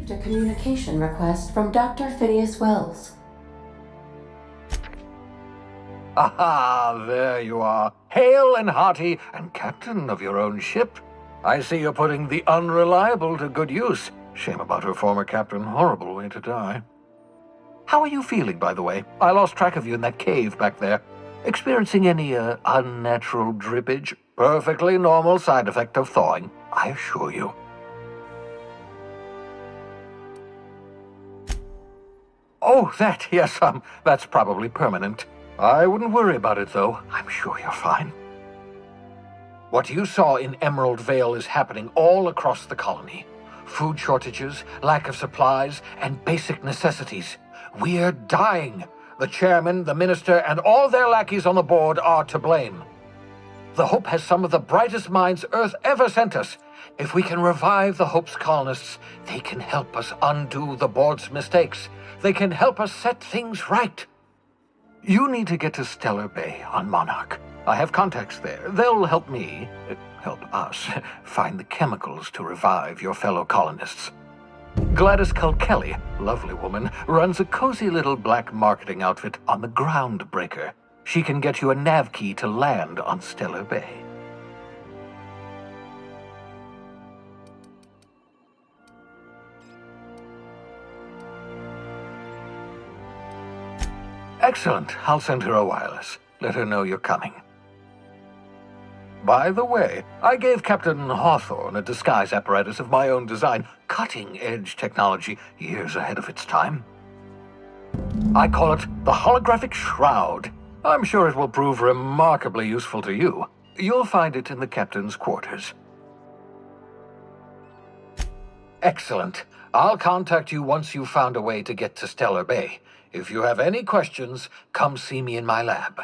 received a communication request from Dr. Phineas Wells. Aha, there you are. Hale and hearty, and captain of your own ship. I see you're putting the unreliable to good use. Shame about her former captain. Horrible way to die. How are you feeling, by the way? I lost track of you in that cave back there. Experiencing any, unnatural drippage? Perfectly normal side effect of thawing, I assure you. Oh, that, yes, that's probably permanent. I wouldn't worry about it, though. I'm sure you're fine. What you saw in Emerald Vale is happening all across the colony. Food shortages, lack of supplies, and basic necessities. We're dying. The chairman, the minister, and all their lackeys on the board are to blame. The Hope has some of the brightest minds Earth ever sent us. If we can revive the Hope's colonists, they can help us undo the board's mistakes. They can help us set things right. You need to get to Stellar Bay on Monarch. I have contacts there. They'll help us, find the chemicals to revive your fellow colonists. Gladys Kelly, lovely woman, runs a cozy little black marketing outfit on the Groundbreaker. She can get you a nav key to land on Stellar Bay. Excellent. I'll send her a wireless. Let her know you're coming. By the way, I gave Captain Hawthorne a disguise apparatus of my own design, cutting-edge technology, years ahead of its time. I call it the Holographic Shroud. I'm sure it will prove remarkably useful to you. You'll find it in the captain's quarters. Excellent. I'll contact you once you've found a way to get to Stellar Bay. If you have any questions, come see me in my lab.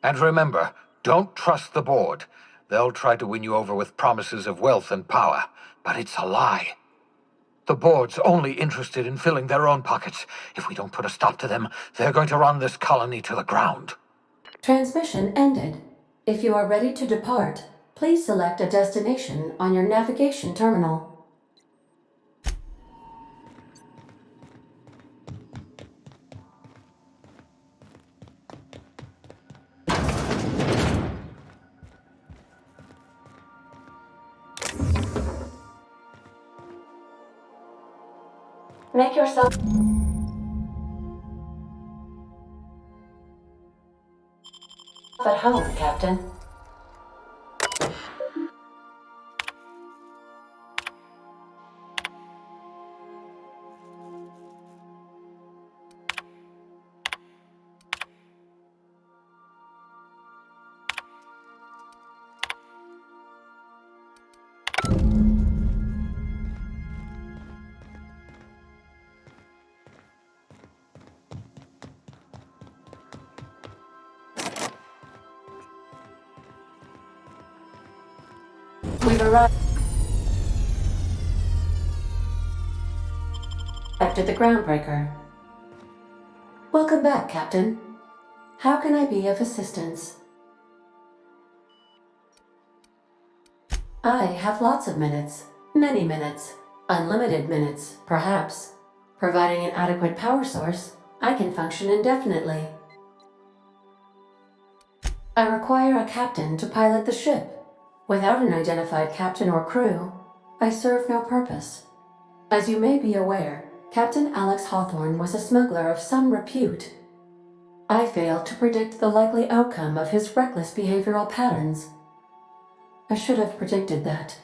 And remember, don't trust the board. They'll try to win you over with promises of wealth and power, but it's a lie. The board's only interested in filling their own pockets. If we don't put a stop to them, they're going to run this colony to the ground. Transmission ended. If you are ready to depart, please select a destination on your navigation terminal. Make yourself at home, Captain. We've arrived at the Groundbreaker. Welcome back, Captain. How can I be of assistance? I have lots of minutes. Many minutes. Unlimited minutes, perhaps. Providing an adequate power source, I can function indefinitely. I require a captain to pilot the ship. Without an identified captain or crew, I serve no purpose. As you may be aware, Captain Alex Hawthorne was a smuggler of some repute. I failed to predict the likely outcome of his reckless behavioral patterns. I should have predicted that.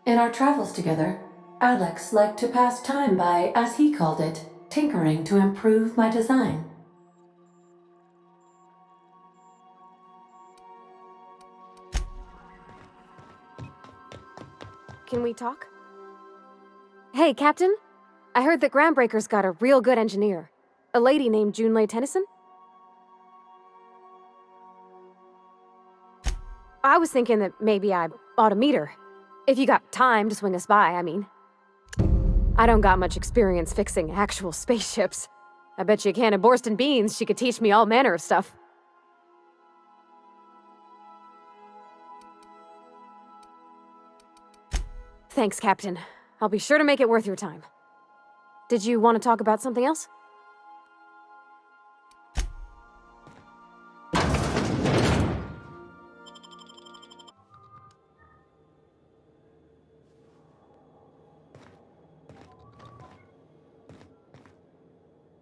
In our travels together, Alex liked to pass time by, as he called it, tinkering to improve my design. Can we talk? Hey, Captain. I heard that Groundbreaker's got a real good engineer. A lady named Junlei Tennyson? I was thinking that maybe I ought to meet her. If you got time to swing us by, I mean. I don't got much experience fixing actual spaceships. I bet you a can of Borston beans she could teach me all manner of stuff. Thanks, Captain. I'll be sure to make it worth your time. Did you want to talk about something else?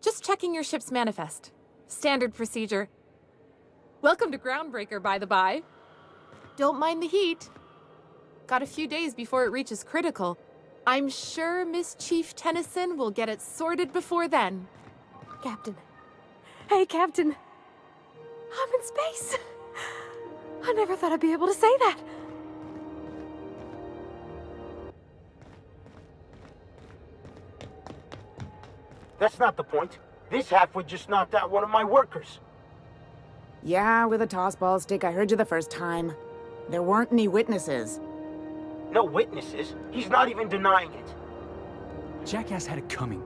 Just checking your ship's manifest. Standard procedure. Welcome to Groundbreaker, by the by. Don't mind the heat. Got a few days before it reaches critical. I'm sure Miss Chief Tennyson will get it sorted before then. Captain. Hey, Captain. I'm in space. I never thought I'd be able to say that. That's not the point. This halfwit just knocked out one of my workers. Yeah, with a tossball stick. I heard you the first time. There weren't any witnesses. No witnesses. He's not even denying it. Jackass had it coming.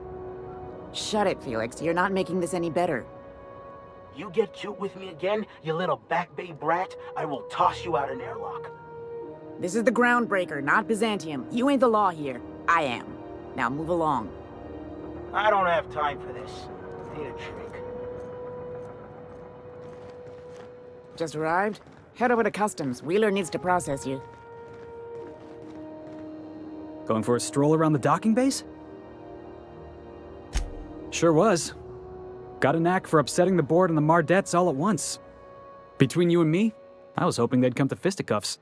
Shut it, Felix. You're not making this any better. You get cute with me again, you little Back Bay brat, I will toss you out an airlock. This is the Groundbreaker, not Byzantium. You ain't the law here. I am. Now move along. I don't have time for this. I need a drink. Just arrived? Head over to Customs. Wheeler needs to process you. Going for a stroll around the docking base? Sure was. Got a knack for upsetting the board and the Mardettes all at once. Between you and me, I was hoping they'd come to fisticuffs.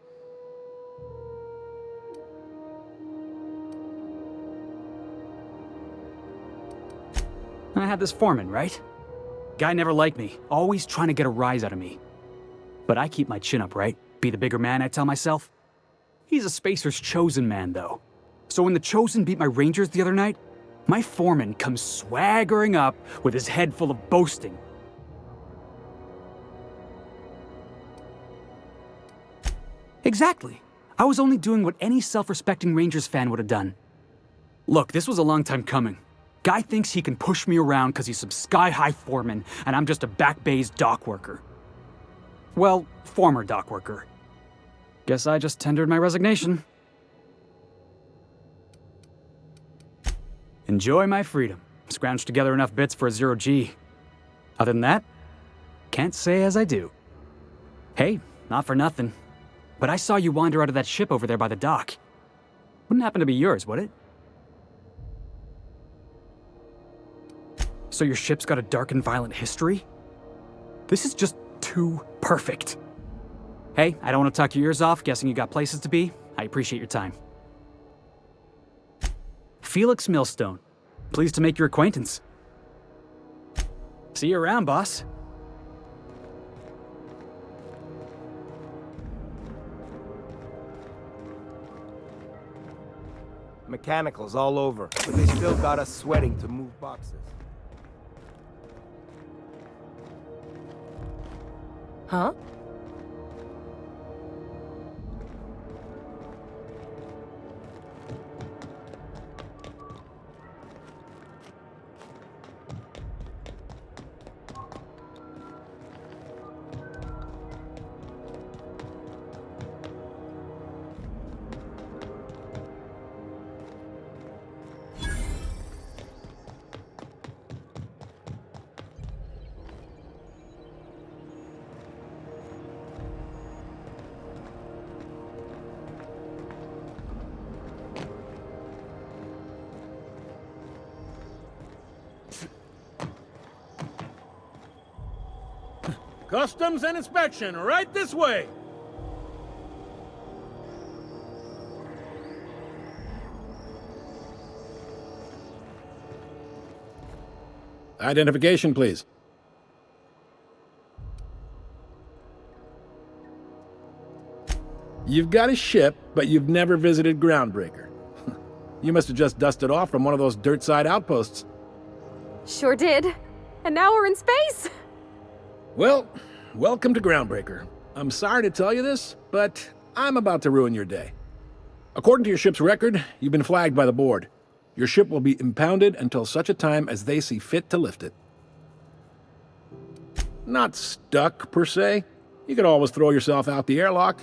I had this foreman, right? Guy never liked me, always trying to get a rise out of me. But I keep my chin up, right? Be the bigger man, I tell myself. He's a Spacer's chosen man, though. So when the Chosen beat my Rangers the other night, my foreman comes swaggering up with his head full of boasting. Exactly. I was only doing what any self-respecting Rangers fan would have done. Look, this was a long time coming. Guy thinks he can push me around because he's some sky-high foreman, and I'm just a Back Bay's dock worker. Well, former dock worker. Guess I just tendered my resignation. Enjoy my freedom. Scrounged together enough bits for a 0G. Other than that, can't say as I do. Hey, not for nothing, but I saw you wander out of that ship over there by the dock. Wouldn't happen to be yours, would it? So your ship's got a dark and violent history? This is just too perfect. Hey, I don't want to talk your ears off, guessing you got places to be. I appreciate your time. Felix Millstone. Pleased to make your acquaintance. See you around, boss. Mechanicals all over, but they still got us sweating to move boxes. Huh? Customs and inspection, right this way! Identification, please. You've got a ship, but you've never visited Groundbreaker. You must have just dusted off from one of those dirt-side outposts. Sure did. And now we're in space! Well, welcome to Groundbreaker. I'm sorry to tell you this, but I'm about to ruin your day. According to your ship's record, you've been flagged by the board. Your ship will be impounded until such a time as they see fit to lift it. Not stuck, per se. You could always throw yourself out the airlock.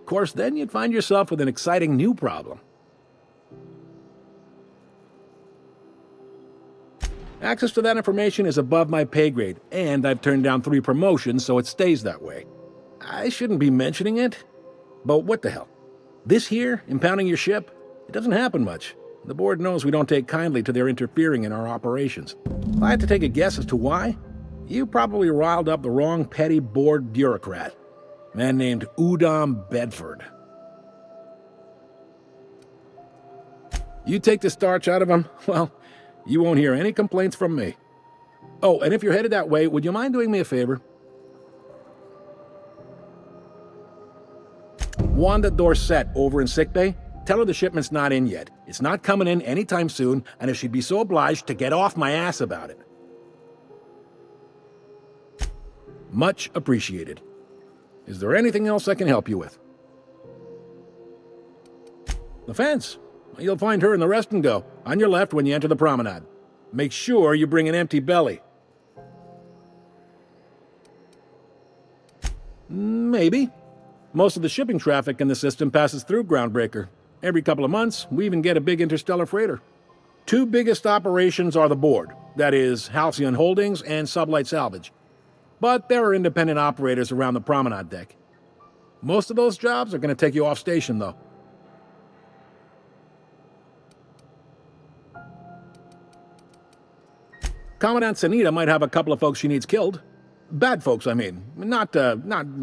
Of course, then you'd find yourself with an exciting new problem. Access to that information is above my pay grade, and I've turned down 3 promotions, so it stays that way. I shouldn't be mentioning it, but what the hell? This here, impounding your ship, it doesn't happen much. The board knows we don't take kindly to their interfering in our operations. If I had to take a guess as to why, you probably riled up the wrong petty board bureaucrat. A man named Udom Bedford. You take the starch out of him, well, you won't hear any complaints from me. Oh, and if you're headed that way, would you mind doing me a favor? Wanda Dorset over in sickbay, tell her the shipment's not in yet. It's not coming in anytime soon, and if she'd be so obliged to get off my ass about it. Much appreciated. Is there anything else I can help you with? The fence. You'll find her in the rest and go, on your left when you enter the promenade. Make sure you bring an empty belly. Maybe. Most of the shipping traffic in the system passes through Groundbreaker. Every couple of months, we even get a big interstellar freighter. 2 biggest operations are the board, that is, Halcyon Holdings and Sublight Salvage. But there are independent operators around the promenade deck. Most of those jobs are going to take you off station, though. Commandant Sanita might have a couple of folks she needs killed. Bad folks, I mean. Not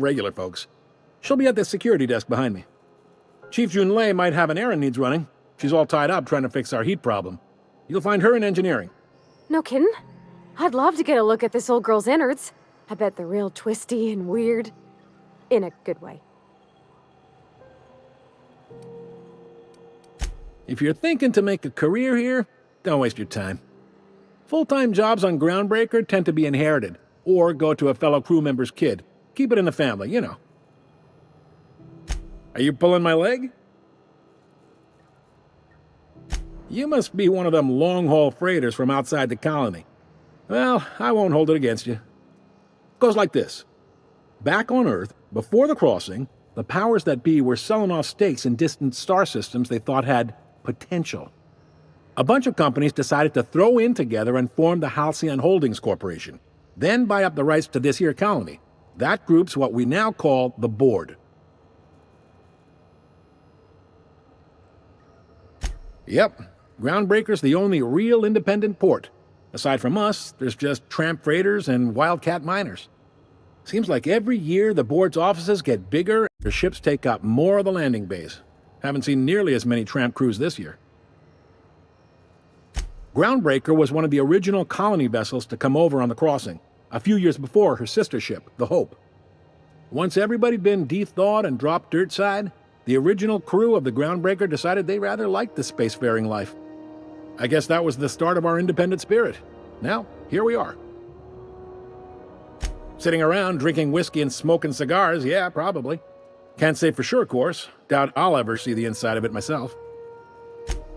regular folks. She'll be at the security desk behind me. Chief Junlei might have an errand needs running. She's all tied up trying to fix our heat problem. You'll find her in engineering. No kidding? I'd love to get a look at this old girl's innards. I bet they're real twisty and weird. In a good way. If you're thinking to make a career here, don't waste your time. Full-time jobs on Groundbreaker tend to be inherited, or go to a fellow crew member's kid. Keep it in the family, you know. Are you pulling my leg? You must be one of them long-haul freighters from outside the colony. Well, I won't hold it against you. Goes like this. Back on Earth, before the crossing, the powers that be were selling off stakes in distant star systems they thought had potential. A bunch of companies decided to throw in together and form the Halcyon Holdings Corporation, then buy up the rights to this here colony. That group's what we now call the Board. Yep, Groundbreaker's the only real independent port. Aside from us, there's just tramp freighters and wildcat miners. Seems like every year the board's offices get bigger and their ships take up more of the landing bays. Haven't seen nearly as many tramp crews this year. Groundbreaker was one of the original colony vessels to come over on the crossing, a few years before her sister ship, the Hope. Once everybody'd been de-thawed and dropped dirt side, the original crew of the Groundbreaker decided they rather liked the spacefaring life. I guess that was the start of our independent spirit. Now, here we are. Sitting around drinking whiskey and smoking cigars, yeah, probably. Can't say for sure, of course. Doubt I'll ever see the inside of it myself.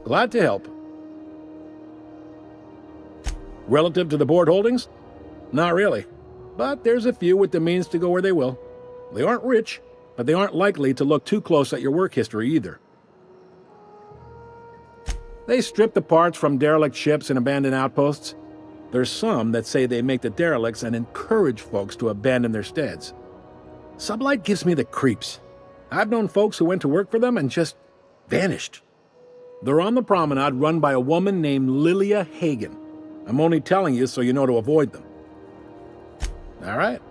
Glad to help. Relative to the board holdings? Not really. But there's a few with the means to go where they will. They aren't rich, but they aren't likely to look too close at your work history either. They strip the parts from derelict ships and abandoned outposts. There's some that say they make the derelicts and encourage folks to abandon their steads. Sublight gives me the creeps. I've known folks who went to work for them and just vanished. They're on the promenade run by a woman named Lilia Hagen. I'm only telling you so you know to avoid them. All right.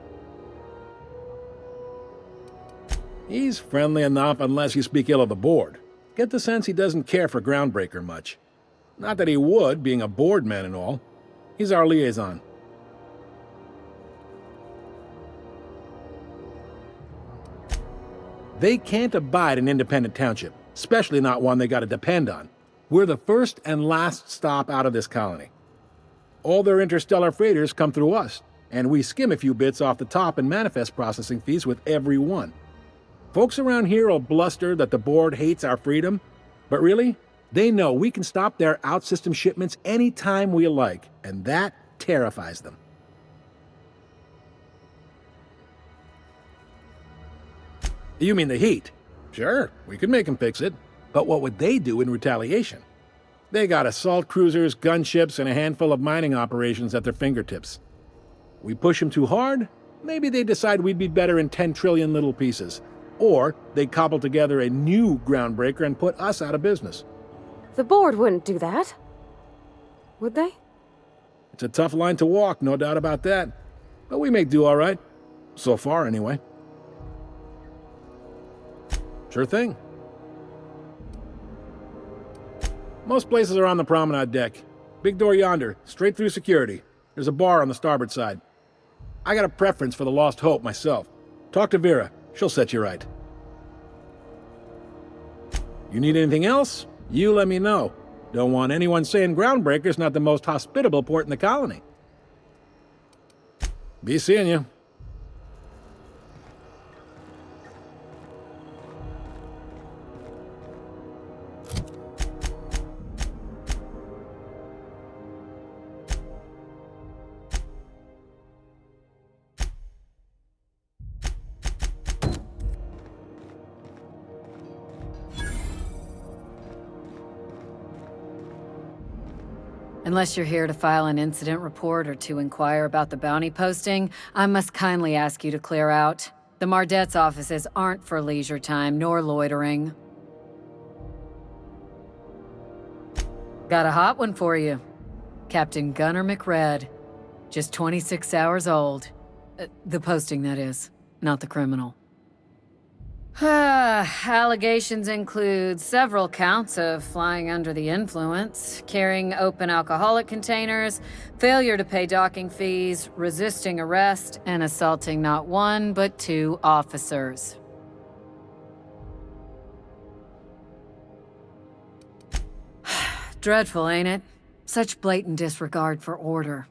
He's friendly enough unless you speak ill of the board. Get the sense he doesn't care for Groundbreaker much. Not that he would, being a board man and all. He's our liaison. They can't abide an independent township, especially not one they gotta depend on. We're the first and last stop out of this colony. All their interstellar freighters come through us, and we skim a few bits off the top in manifest processing fees with every one. Folks around here will bluster that the board hates our freedom, but really, they know we can stop their out-system shipments anytime we like, and that terrifies them. You mean the heat? Sure, we could make them fix it, but what would they do in retaliation? They got assault cruisers, gunships, and a handful of mining operations at their fingertips. We push them too hard, maybe they decide we'd be better in 10 trillion little pieces. Or they cobble together a new Groundbreaker and put us out of business. The board wouldn't do that. Would they? It's a tough line to walk, no doubt about that. But we may do all right. So far, anyway. Sure thing. Most places are on the promenade deck. Big door yonder, straight through security. There's a bar on the starboard side. I got a preference for the Lost Hope myself. Talk to Vera. She'll set you right. You need anything else? You let me know. Don't want anyone saying Groundbreaker's not the most hospitable port in the colony. Be seeing you. Unless you're here to file an incident report or to inquire about the bounty posting, I must kindly ask you to clear out. The Mardet's offices aren't for leisure time nor loitering. Got a hot one for you. Captain Gunnar McRed. Just 26 hours old. The posting, that is, not the criminal. Allegations include several counts of flying under the influence, carrying open alcoholic containers, failure to pay docking fees, resisting arrest, and assaulting not one but 2 officers. Dreadful, ain't it? Such blatant disregard for order.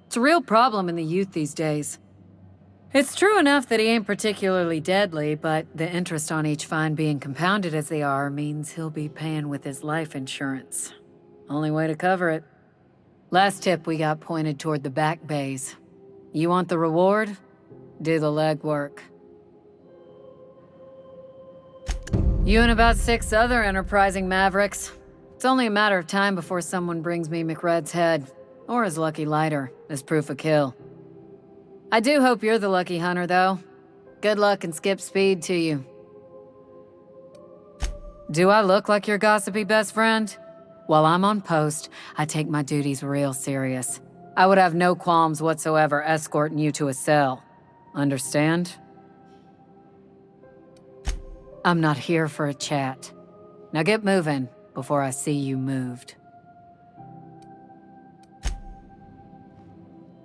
It's a real problem in the youth these days. It's true enough that he ain't particularly deadly, but the interest on each fine being compounded as they are means he'll be paying with his life insurance. Only way to cover it. Last tip we got pointed toward the back bays. You want the reward? Do the legwork. You and about 6 other enterprising mavericks. It's only a matter of time before someone brings me McRed's head, or his lucky lighter, as proof of kill. I do hope you're the lucky hunter, though. Good luck and skip speed to you. Do I look like your gossipy best friend? While I'm on post, I take my duties real serious. I would have no qualms whatsoever escorting you to a cell. Understand? I'm not here for a chat. Now get moving before I see you moved.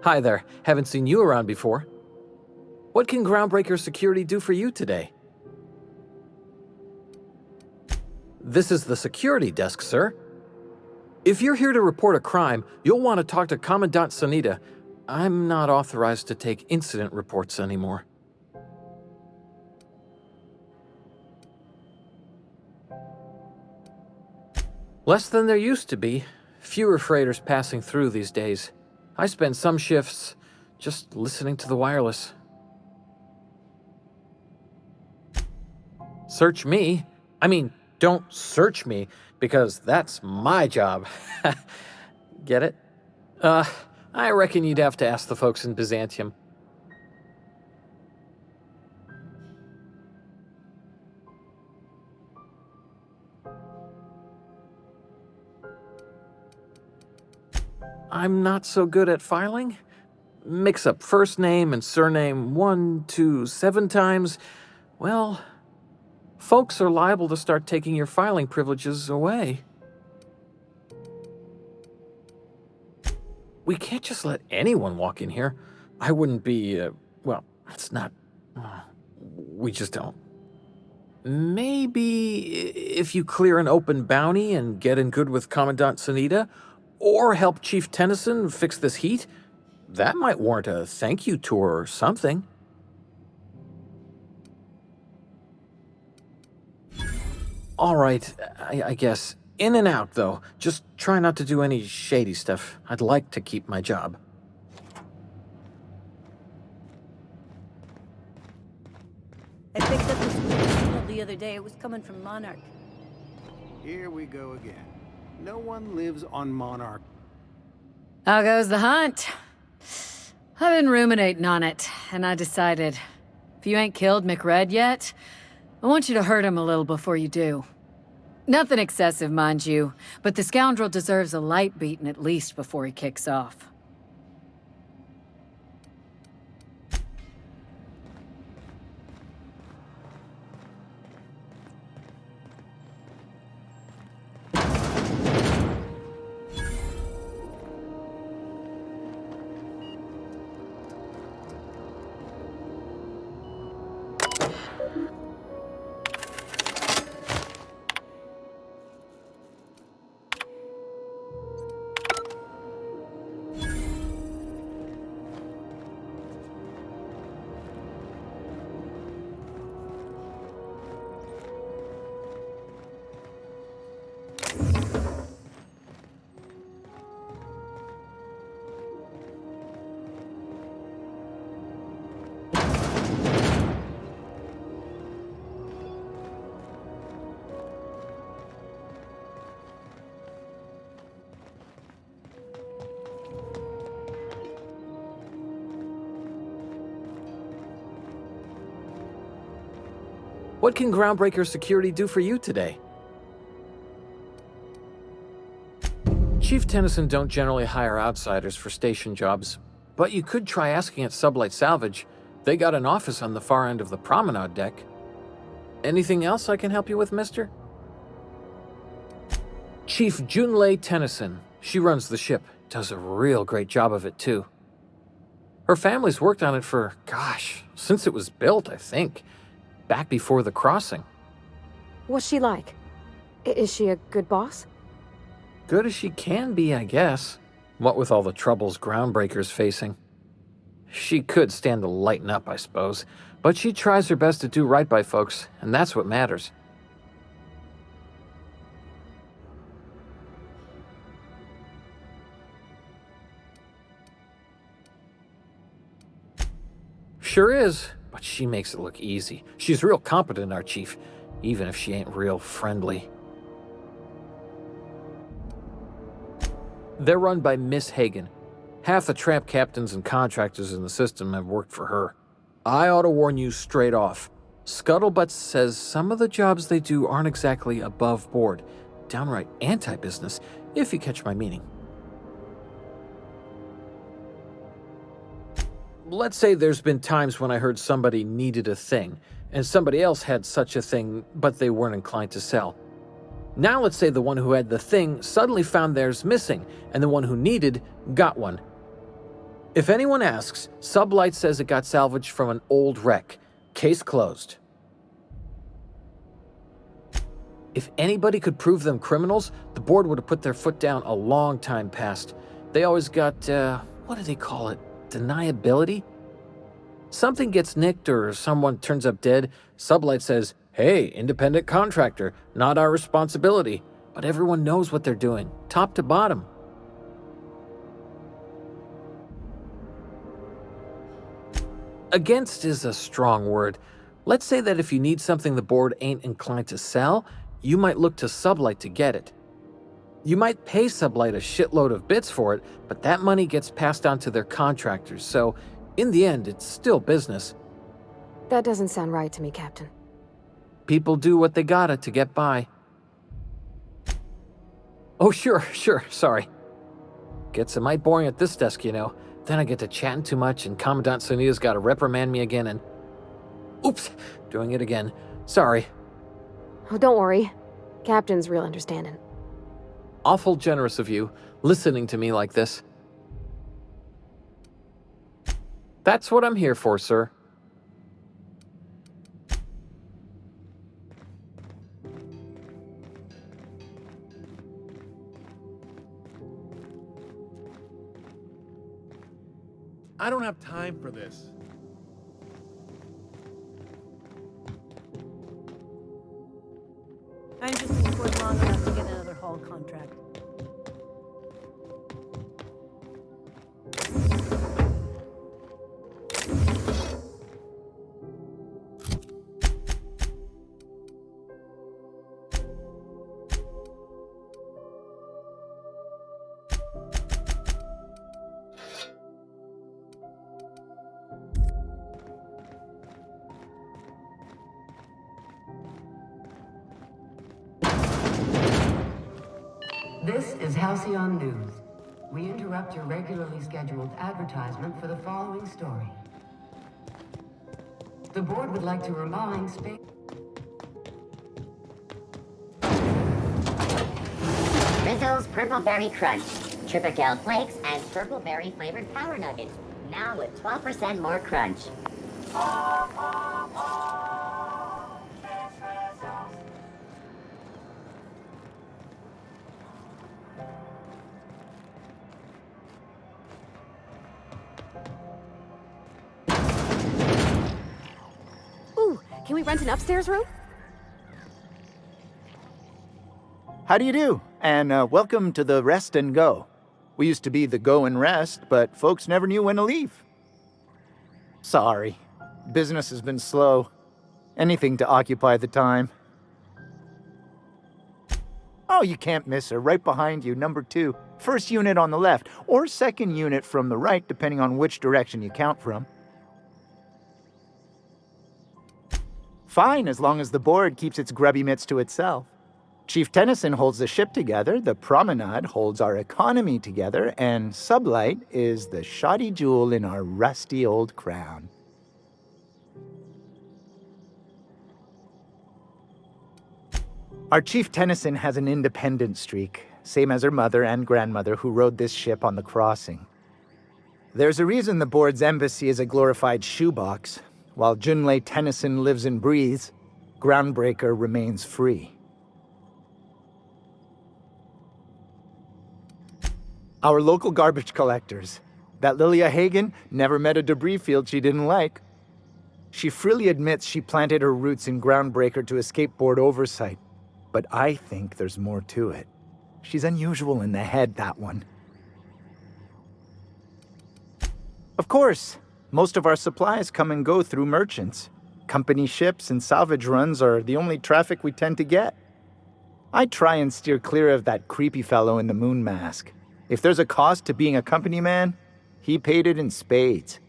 Hi there. Haven't seen you around before. What can Groundbreaker Security do for you today? This is the security desk, sir. If you're here to report a crime, you'll want to talk to Commandant Sanita. I'm not authorized to take incident reports anymore. Less than there used to be. Fewer freighters passing through these days. I spend some shifts just listening to the wireless. Search me? I mean, don't search me, because that's my job. Get it? I reckon you'd have to ask the folks in Byzantium. I'm not so good at filing. Mix up first name and surname 1, 2, 7 times. Well, folks are liable to start taking your filing privileges away. We can't just let anyone walk in here. I wouldn't be, well, it's not... we just don't. Maybe if you clear an open bounty and get in good with Commandant Sanita, or help Chief Tennyson fix this heat, that might warrant a thank you tour or something. All right, I guess. In and out, though. Just try not to do any shady stuff. I'd like to keep my job. I picked up this signal the other day. It was coming from Monarch. Here we go again. No one lives on Monarch. How goes the hunt? I've been ruminating on it, and I decided, if you ain't killed McRed yet, I want you to hurt him a little before you do. Nothing excessive, mind you, but the scoundrel deserves a light beating at least before he kicks off. What can Groundbreaker security do for you today? Chief Tennyson don't generally hire outsiders for station jobs, but you could try asking at Sublight Salvage. They got an office on the far end of the promenade deck. Anything else I can help you with, mister? Chief Junlei Tennyson. She runs the ship. Does a real great job of it, too. Her family's worked on it for, gosh, since it was built, I think. Back before the crossing. What's she like? Is she a good boss? Good as she can be, I guess. What with all the troubles Groundbreaker's facing. She could stand to lighten up, I suppose, but she tries her best to do right by folks, and that's what matters. Sure is, but she makes it look easy. She's real competent, our chief, even if she ain't real friendly. They're run by Miss Hagen. Half the tramp captains and contractors in the system have worked for her. I ought to warn you straight off. Scuttlebutt says some of the jobs they do aren't exactly above board. Downright anti-business, if you catch my meaning. Let's say there's been times when I heard somebody needed a thing, and somebody else had such a thing, but they weren't inclined to sell. Now let's say the one who had the thing suddenly found theirs missing, and the one who needed got one. If anyone asks, Sublight says it got salvaged from an old wreck. Case closed. If anybody could prove them criminals, the board would have put their foot down a long time past. They always got, what do they call it? Deniability? Something gets nicked or someone turns up dead, Sublight says, hey, independent contractor, not our responsibility. But everyone knows what they're doing, top to bottom. Against is a strong word. Let's say that if you need something the board ain't inclined to sell, you might look to Sublight to get it. You might pay Sublight a shitload of bits for it, but that money gets passed on to their contractors, so in the end, it's still business. That doesn't sound right to me, Captain. People do what they gotta to get by. Oh, sure, sorry. Gets a mite boring at this desk, you know. Then I get to chatting too much and Commandant Sonia's gotta reprimand me again and... Oops, doing it again. Sorry. Oh, don't worry. Captain's real understanding. Awful generous of you, listening to me like this. That's what I'm here for, sir. I don't have time for this. I'm just in port long enough to get another haul contract. This is Halcyon News. We interrupt your regularly scheduled advertisement for the following story. The board would like to remind space... Rizzo's Purple Berry Crunch, Triple Flakes, and Purple Berry flavored Power Nuggets. Now with 12% more crunch. Ooh, can we rent an upstairs room? How do you do? And welcome to the Rest and Go. We used to be the Go and Rest, but folks never knew when to leave. Sorry. Business has been slow. Anything to occupy the time. Oh, you can't miss her. Right behind you, number 2. First unit on the left, or second unit from the right, depending on which direction you count from. Fine, as long as the board keeps its grubby mitts to itself. Chief Tennyson holds the ship together, the Promenade holds our economy together, and Sublight is the shoddy jewel in our rusty old crown. Our Chief Tennyson has an independent streak, same as her mother and grandmother who rode this ship on the crossing. There's a reason the board's embassy is a glorified shoebox. While Junlei Tennyson lives and breathes, Groundbreaker remains free. Our local garbage collectors. That Lilia Hagen never met a debris field she didn't like. She freely admits she planted her roots in Groundbreaker to escape board oversight. But I think there's more to it. She's unusual in the head, that one. Of course, most of our supplies come and go through merchants. Company ships and salvage runs are the only traffic we tend to get. I try and steer clear of that creepy fellow in the moon mask. If there's a cost to being a company man, he paid it in spades.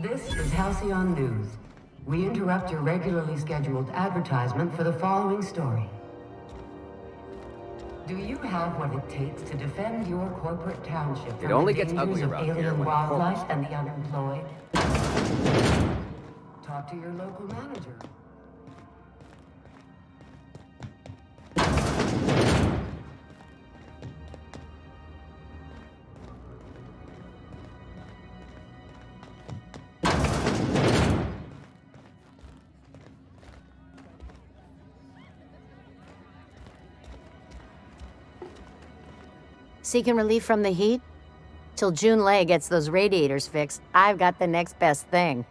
This is Halcyon News. We interrupt your regularly scheduled advertisement for the following story. Do you have what it takes to defend your corporate township from only the gets dangers ugly of around here alien when wildlife and the unemployed? Talk to your local manager. Seeking relief from the heat? Till Junlei gets those radiators fixed, I've got the next best thing.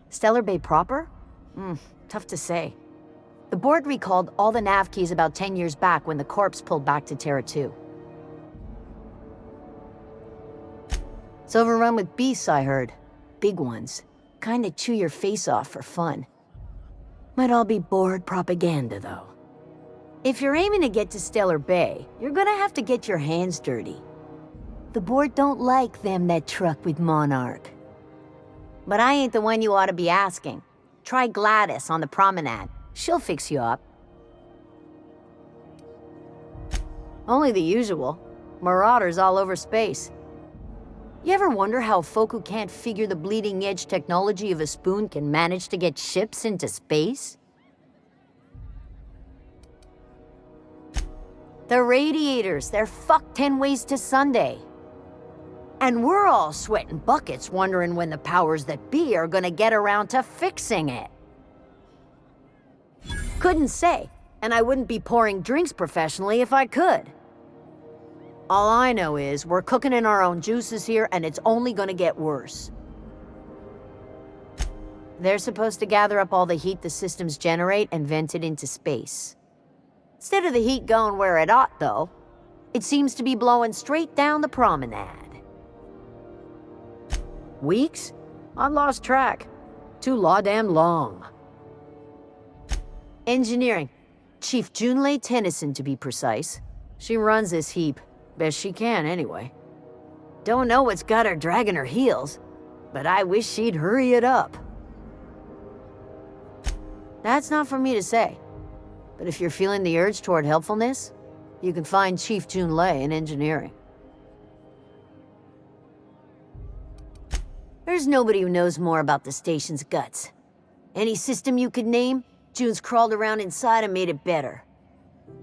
Stellar Bay proper? Tough to say. The board recalled all the nav keys about 10 years back when the corpse pulled back to Terra 2. It's overrun with beasts, I heard. Big ones. Kinda chew your face off for fun. Might all be board propaganda, though. If you're aiming to get to Stellar Bay, you're gonna have to get your hands dirty. The board don't like them that truck with Monarch. But I ain't the one you ought to be asking. Try Gladys on the Promenade. She'll fix you up. Only the usual. Marauders all over space. You ever wonder how folk who can't figure the bleeding edge technology of a spoon can manage to get ships into space? The radiators, they're fucked 10 ways to Sunday. And we're all sweating buckets wondering when the powers that be are gonna get around to fixing it. Couldn't say, and I wouldn't be pouring drinks professionally if I could. All I know is we're cooking in our own juices here, and it's only gonna get worse. They're supposed to gather up all the heat the systems generate and vent it into space. Instead of the heat going where it ought, though, it seems to be blowing straight down the promenade. Weeks? I lost track. Too law-damn long. Engineering. Chief Junlei Tennyson, to be precise. She runs this heap. Best she can, anyway. Don't know what's got her dragging her heels, but I wish she'd hurry it up. That's not for me to say, but if you're feeling the urge toward helpfulness, you can find Chief Junlei in engineering. There's nobody who knows more about the station's guts. Any system you could name, June's crawled around inside and made it better.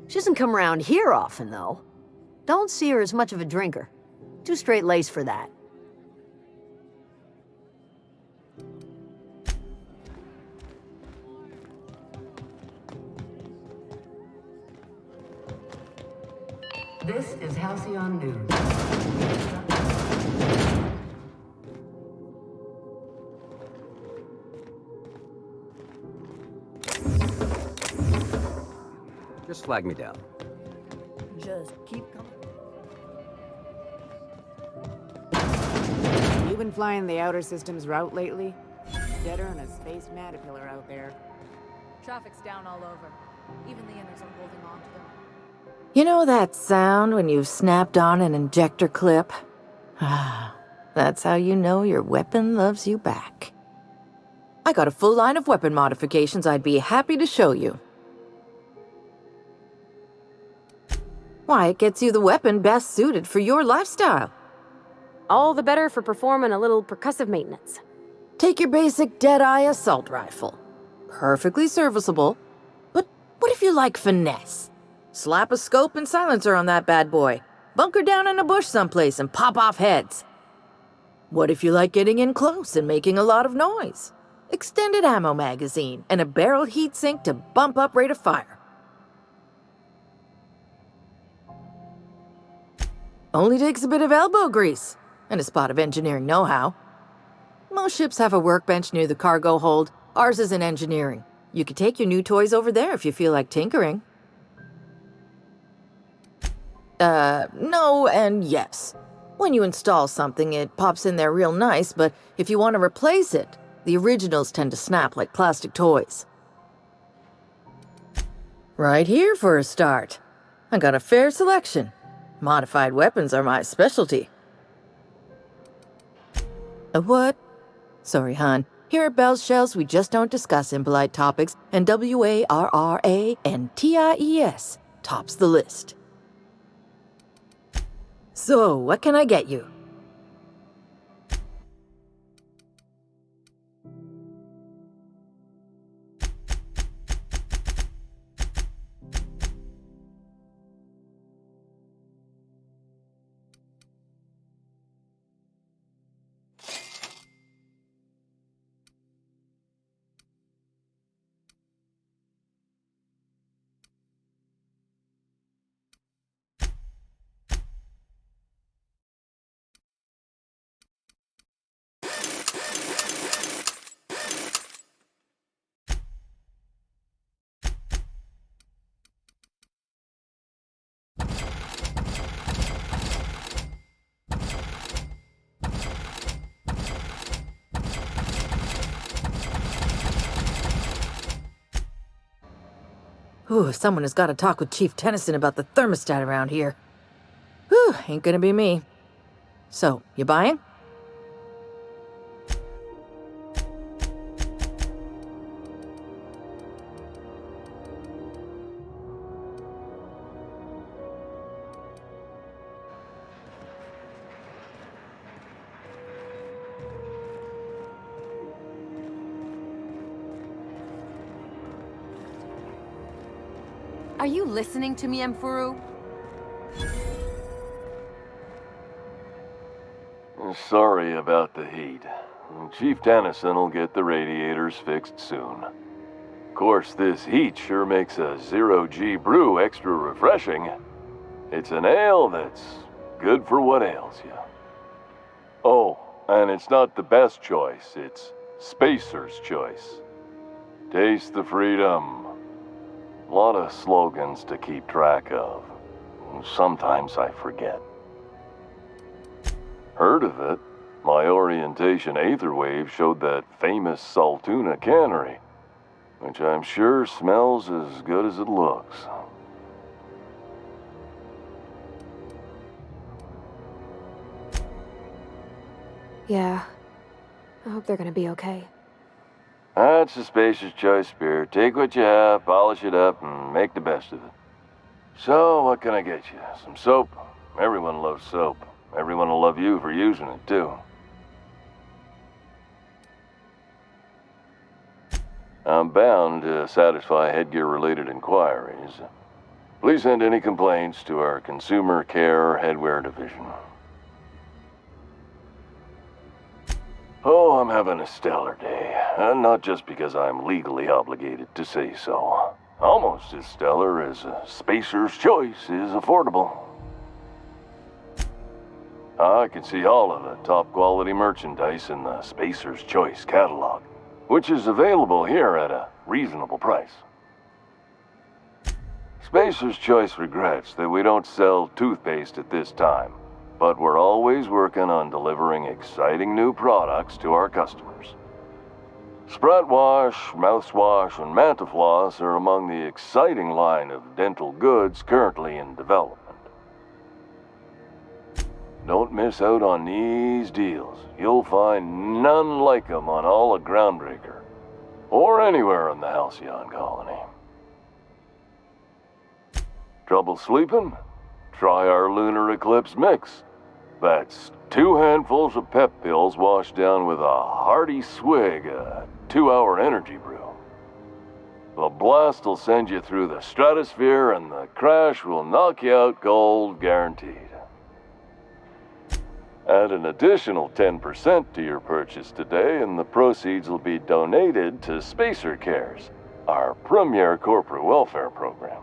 She doesn't come around here often, though. Don't see her as much of a drinker. Too straight-laced for that. This is Halcyon News. Just flag me down. Just keep coming. You been flying the outer systems route lately? Deader than a space caterpillar out there. Traffic's down all over. Even the inners are holding on to them. You know that sound when you've snapped on an injector clip? Ah, that's how you know your weapon loves you back. I got a full line of weapon modifications I'd be happy to show you. Why, it gets you the weapon best suited for your lifestyle. All the better for performing a little percussive maintenance. Take your basic Deadeye assault rifle. Perfectly serviceable. But what if you like finesse? Slap a scope and silencer on that bad boy. Bunker down in a bush someplace and pop off heads. What if you like getting in close and making a lot of noise? Extended ammo magazine and a barrel heatsink to bump up rate of fire. Only takes a bit of elbow grease and a spot of engineering know-how. Most ships have a workbench near the cargo hold. Ours is in engineering. You could take your new toys over there if you feel like tinkering. No and yes. When you install something, it pops in there real nice, but if you want to replace it, the originals tend to snap like plastic toys. Right here for a start. I got a fair selection. Modified weapons are my specialty. A what? Sorry, hon. Here at Bell's Shells, we just don't discuss impolite topics, and WARRANTIES tops the list. So, what can I get you? Ooh, someone has got to talk with Chief Tennyson about the thermostat around here. Whew, ain't gonna be me. So, you buying? Are you listening to me, Emfuru? Sorry about the heat. Chief Tennyson will get the radiators fixed soon. Of course, this heat sure makes a zero-G brew extra refreshing. It's an ale that's good for what ails you. Oh, and it's not the best choice, it's Spacer's choice. Taste the freedom. A lot of slogans to keep track of. Sometimes I forget. Heard of it? My orientation aetherwave showed that famous Saltuna cannery, which I'm sure smells as good as it looks. Yeah. I hope they're gonna be okay. That's a Spacer's Choice beer. Take what you have, polish it up, and make the best of it. So, what can I get you? Some soap? Everyone loves soap. Everyone will love you for using it, too. I'm bound to satisfy headgear-related inquiries. Please send any complaints to our Consumer Care Headwear Division. Oh, I'm having a stellar day. Not just because I'm legally obligated to say so. Almost as stellar as Spacer's Choice is affordable. I can see all of the top-quality merchandise in the Spacer's Choice catalog, which is available here at a reasonable price. Spacer's Choice regrets that we don't sell toothpaste at this time, but we're always working on delivering exciting new products to our customers. Sprat Wash, Mouthwash, and Mantafloss are among the exciting line of dental goods currently in development. Don't miss out on these deals. You'll find none like them on all of Groundbreaker, or anywhere in the Halcyon colony. Trouble sleeping? Try our Lunar Eclipse Mix. That's 2 handfuls of pep pills washed down with a hearty swig of 2-hour energy brew. The blast will send you through the stratosphere, and the crash will knock you out cold, guaranteed. Add an additional 10% to your purchase today, and the proceeds will be donated to Spacer Cares, our premier corporate welfare program.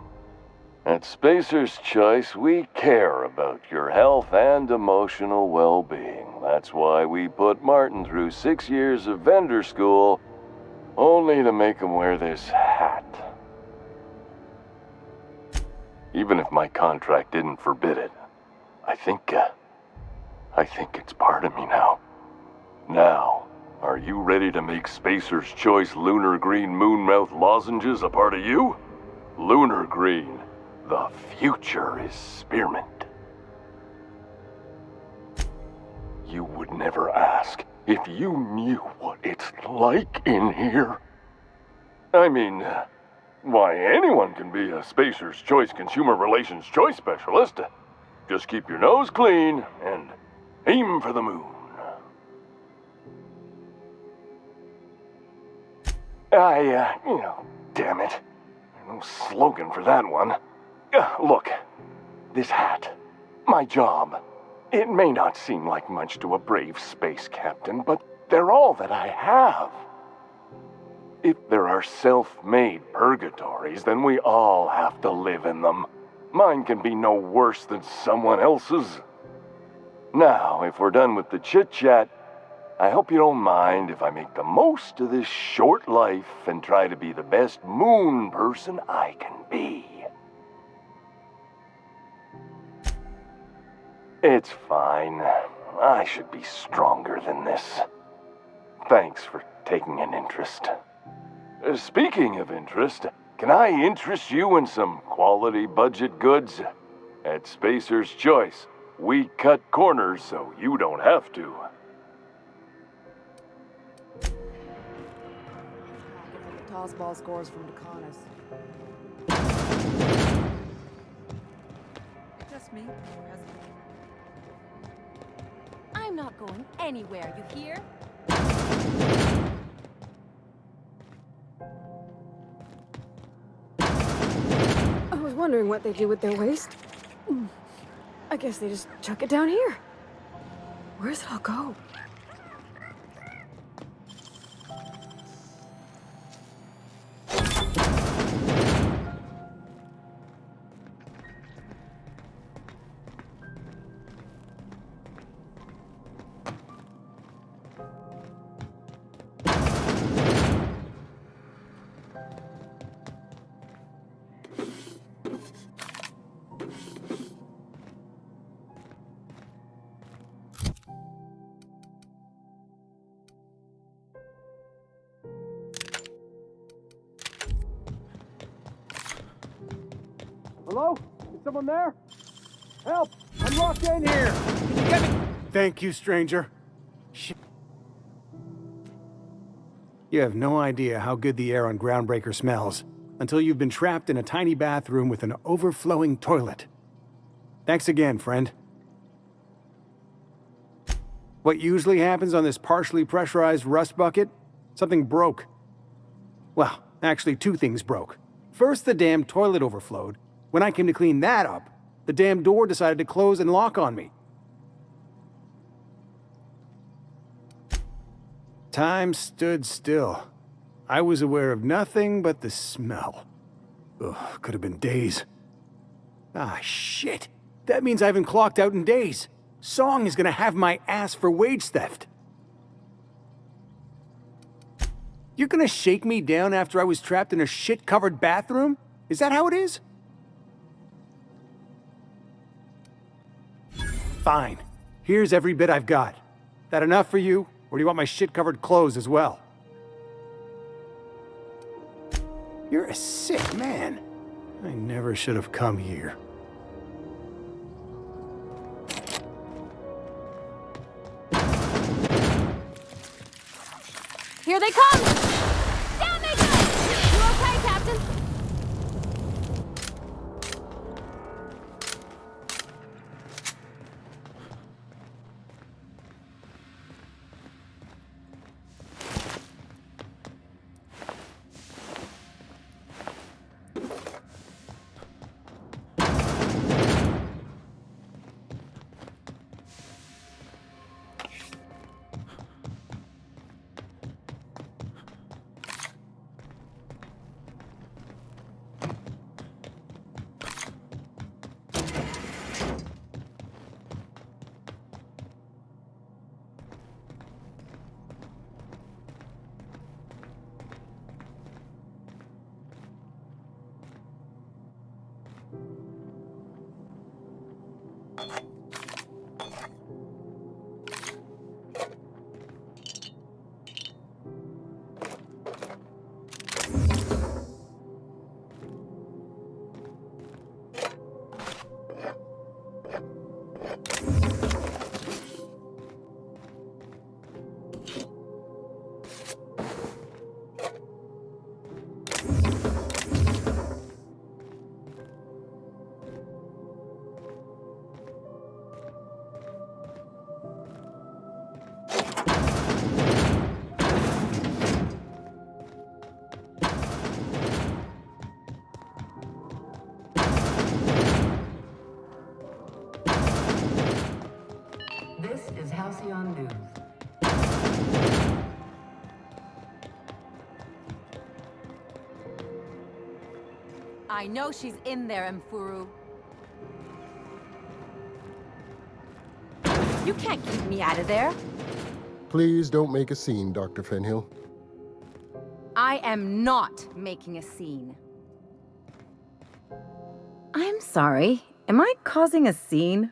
At Spacer's Choice, we care about your health and emotional well-being. That's why we put Martin through 6 years of vendor school, only to make him wear this hat. Even if my contract didn't forbid it, I think it's part of me now. Now, are you ready to make Spacer's Choice Lunar Green Moonmouth lozenges a part of you? Lunar Green. The future is spearmint. You would never ask if you knew what it's like in here. I mean, why, anyone can be a Spacer's Choice Consumer Relations Choice Specialist. Just keep your nose clean and aim for the moon. Damn it. No slogan for that one. Look, this hat, my job, it may not seem like much to a brave space captain, but they're all that I have. If there are self-made purgatories, then we all have to live in them. Mine can be no worse than someone else's. Now, if we're done with the chit-chat, I hope you don't mind if I make the most of this short life and try to be the best moon person I can be. It's fine. I should be stronger than this. Thanks for taking an interest. Speaking of interest, can I interest you in some quality budget goods? At Spacer's Choice, we cut corners so you don't have to. Tossball scores from Deconis. Just me. I'm not going anywhere, you hear? I was was wondering what they do with their waste. I guess they just chuck it down here. Where's it all go? Hello? Is someone there? Help! I'm locked in here! Can you get me? Thank you, stranger. You have no idea how good the air on Groundbreaker smells until you've been trapped in a tiny bathroom with an overflowing toilet. Thanks again, friend. What usually happens on this partially pressurized rust bucket? Something broke. Well, actually, two things broke. First, the damn toilet overflowed. When I came to clean that up, the damn door decided to close and lock on me. Time stood still. I was aware of nothing but the smell. Ugh, could have been days. Ah, shit. That means I haven't clocked out in days. Song is gonna have my ass for wage theft. You're gonna shake me down after I was trapped in a shit-covered bathroom? Is that how it is? Fine. Here's every bit I've got. That enough for you, or do you want my shit-covered clothes as well? You're a sick man. I never should have come here. Here they come! Down they go! You okay, Captain? This is Halcyon News. I know she's in there, Mfuru. You can't keep me out of there. Please don't make a scene, Dr. Fenhill. I am not making a scene. I'm sorry. Am I causing a scene?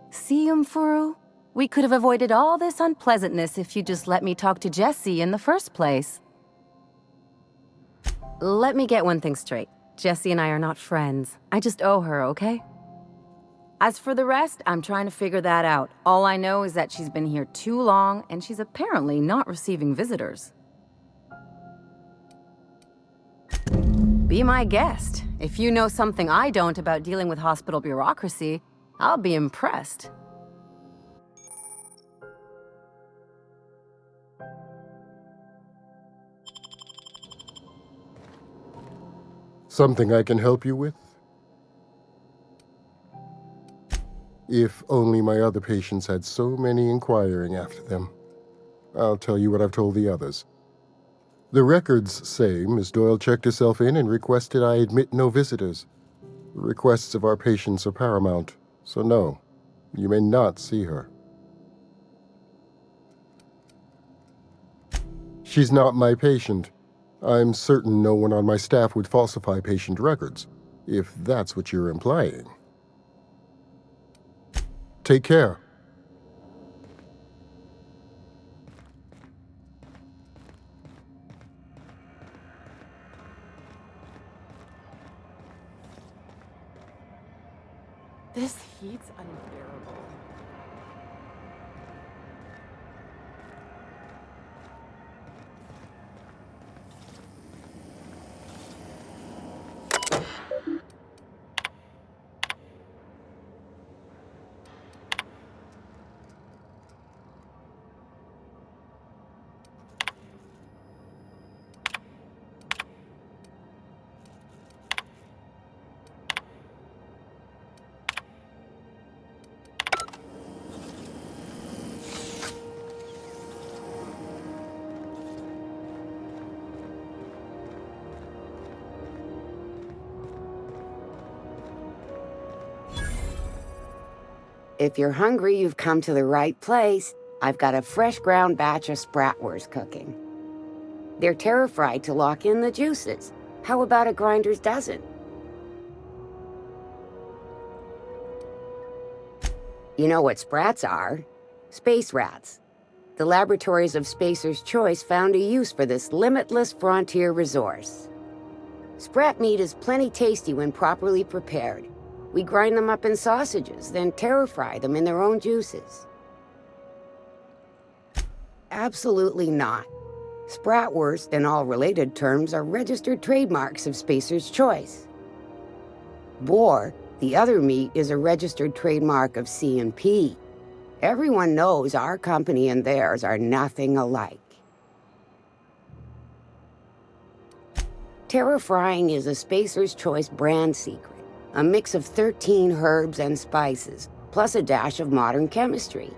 See, Mfuru? We could have avoided all this unpleasantness if you just let me talk to Jessie in the first place. Let me get one thing straight. Jessie and I are not friends. I just owe her, okay? As for the rest, I'm trying to figure that out. All I know is that she's been here too long, and she's apparently not receiving visitors. Be my guest. If you know something I don't about dealing with hospital bureaucracy, I'll be impressed. Something I can help you with? If only my other patients had so many inquiring after them. I'll tell you what I've told the others. The records say Miss Doyle checked herself in and requested I admit no visitors. The requests of our patients are paramount, so no, you may not see her. She's not my patient. I'm certain no one on my staff would falsify patient records, if that's what you're implying. Take care. This heat's unbearable. If you're hungry, you've come to the right place. I've got a fresh ground batch of spratwurst cooking. They're terra-fried to lock in the juices. How about a grinder's dozen? You know what sprats are? Space rats. The laboratories of Spacer's Choice found a use for this limitless frontier resource. Sprat meat is plenty tasty when properly prepared. We grind them up in sausages, then terra-fry them in their own juices. Absolutely not. Spratwurst and all related terms are registered trademarks of Spacer's Choice. Boar, the other meat, is a registered trademark of C&P. Everyone knows our company and theirs are nothing alike. Terra-frying is a Spacer's Choice brand secret. A mix of 13 herbs and spices, plus a dash of modern chemistry.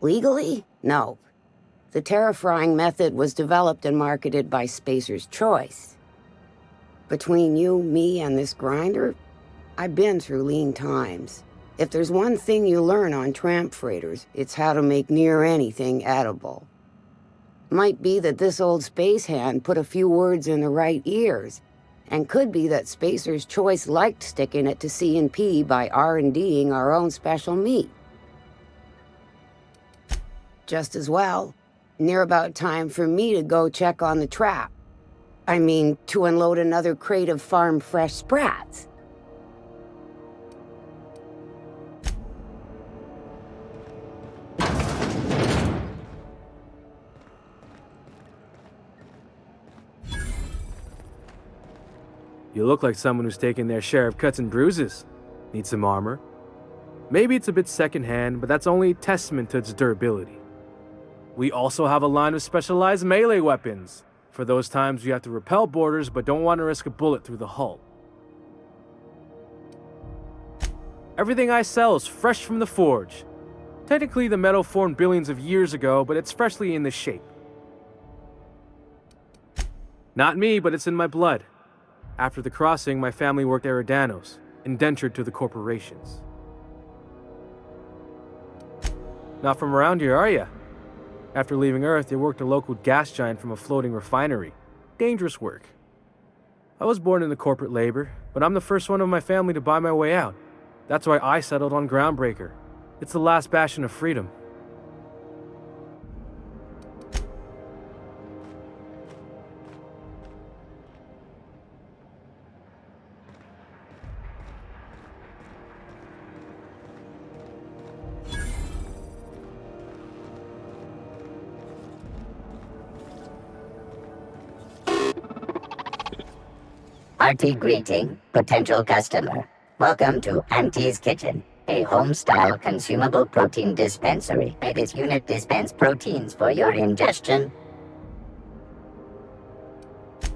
Legally? No. The terra-frying method was developed and marketed by Spacer's Choice. Between you, me, and this grinder, I've been through lean times. If there's one thing you learn on tramp freighters, it's how to make near anything edible. Might be that this old space hand put a few words in the right ears, and could be that Spacer's Choice liked sticking it to C&P by R&Ding our own special meat. Just as well, near about time for me to go check on the trap. I mean, to unload another crate of farm-fresh sprats. You look like someone who's taken their share of cuts and bruises. Need some armor? Maybe it's a bit secondhand, but that's only testament to its durability. We also have a line of specialized melee weapons, for those times you have to repel boarders but don't want to risk a bullet through the hull. Everything I sell is fresh from the forge. Technically, the metal formed billions of years ago, but it's freshly in this shape. Not me, but it's in my blood. After the crossing, my family worked Eridanos, indentured to the corporations. Not from around here, are ya? After leaving Earth, you worked a local gas giant from a floating refinery. Dangerous work. I was born into corporate labor, but I'm the first one of my family to buy my way out. That's why I settled on Groundbreaker. It's the last bastion of freedom. Hearty greeting, potential customer. Welcome to Auntie's Kitchen, a home-style consumable protein dispensary. This unit dispense proteins for your ingestion.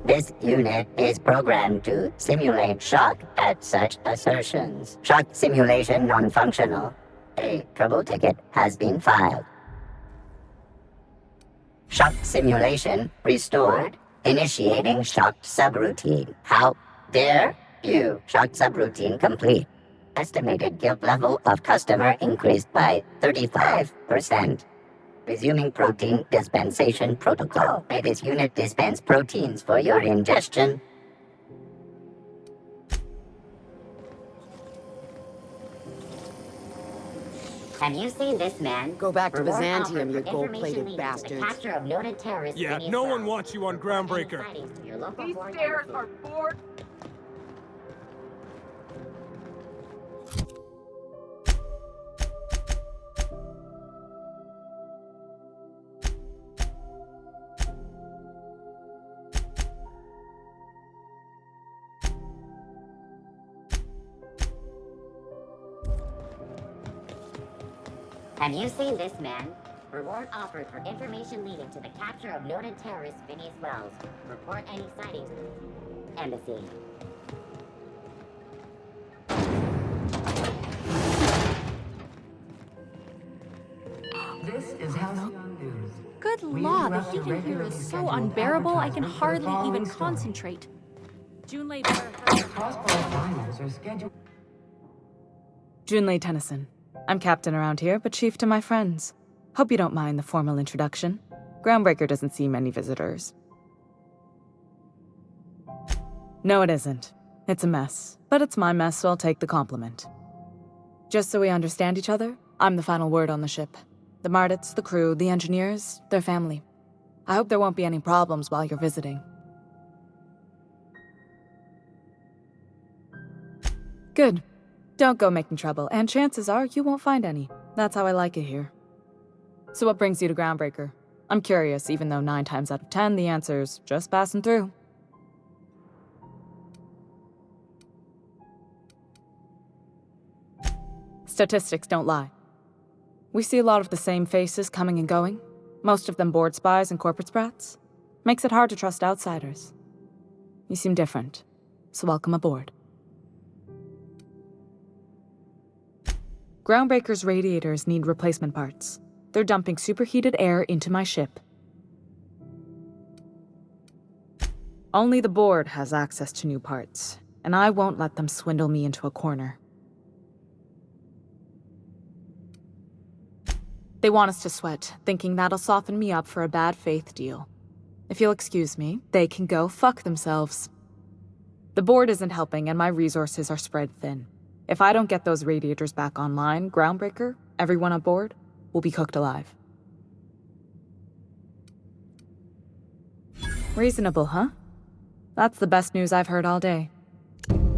This unit is programmed to simulate shock at such assertions. Shock simulation non-functional. A trouble ticket has been filed. Shock simulation restored. Initiating shock subroutine. How dare you? Shock subroutine complete. Estimated guilt level of customer increased by 35%. Resuming protein dispensation protocol. May this unit dispense proteins for your ingestion. Have you seen this man? Go back to Byzantium, you gold-plated bastards. The capture of noted terrorists. Yeah, no one wants you on Groundbreaker. These stairs are bored. Have you seen this man? Reward offered for information leading to the capture of noted terrorist Phineas Wells. Report any sightings. Embassy. This is Halcyon News. Good law, the heat in here is so unbearable I can hardly even concentrate. Junlei Finals are scheduled. Junlei Tennyson. I'm captain around here, but chief to my friends. Hope you don't mind the formal introduction. Groundbreaker doesn't see many visitors. No, it isn't. It's a mess. But it's my mess, so I'll take the compliment. Just so we understand each other, I'm the final word on the ship. The Mardits, the crew, the engineers, their family. I hope there won't be any problems while you're visiting. Good. Don't go making trouble, and chances are you won't find any. That's how I like it here. So what brings you to Groundbreaker? I'm curious, even though 9 times out of 10 the answer's just passing through. Statistics don't lie. We see a lot of the same faces coming and going, most of them board spies and corporate sprats. Makes it hard to trust outsiders. You seem different, so welcome aboard. Groundbreaker's radiators need replacement parts. They're dumping superheated air into my ship. Only the board has access to new parts, and I won't let them swindle me into a corner. They want us to sweat, thinking that'll soften me up for a bad faith deal. If you'll excuse me, they can go fuck themselves. The board isn't helping, and my resources are spread thin. If I don't get those radiators back online, Groundbreaker, everyone aboard, will be cooked alive. Reasonable, huh? That's the best news I've heard all day.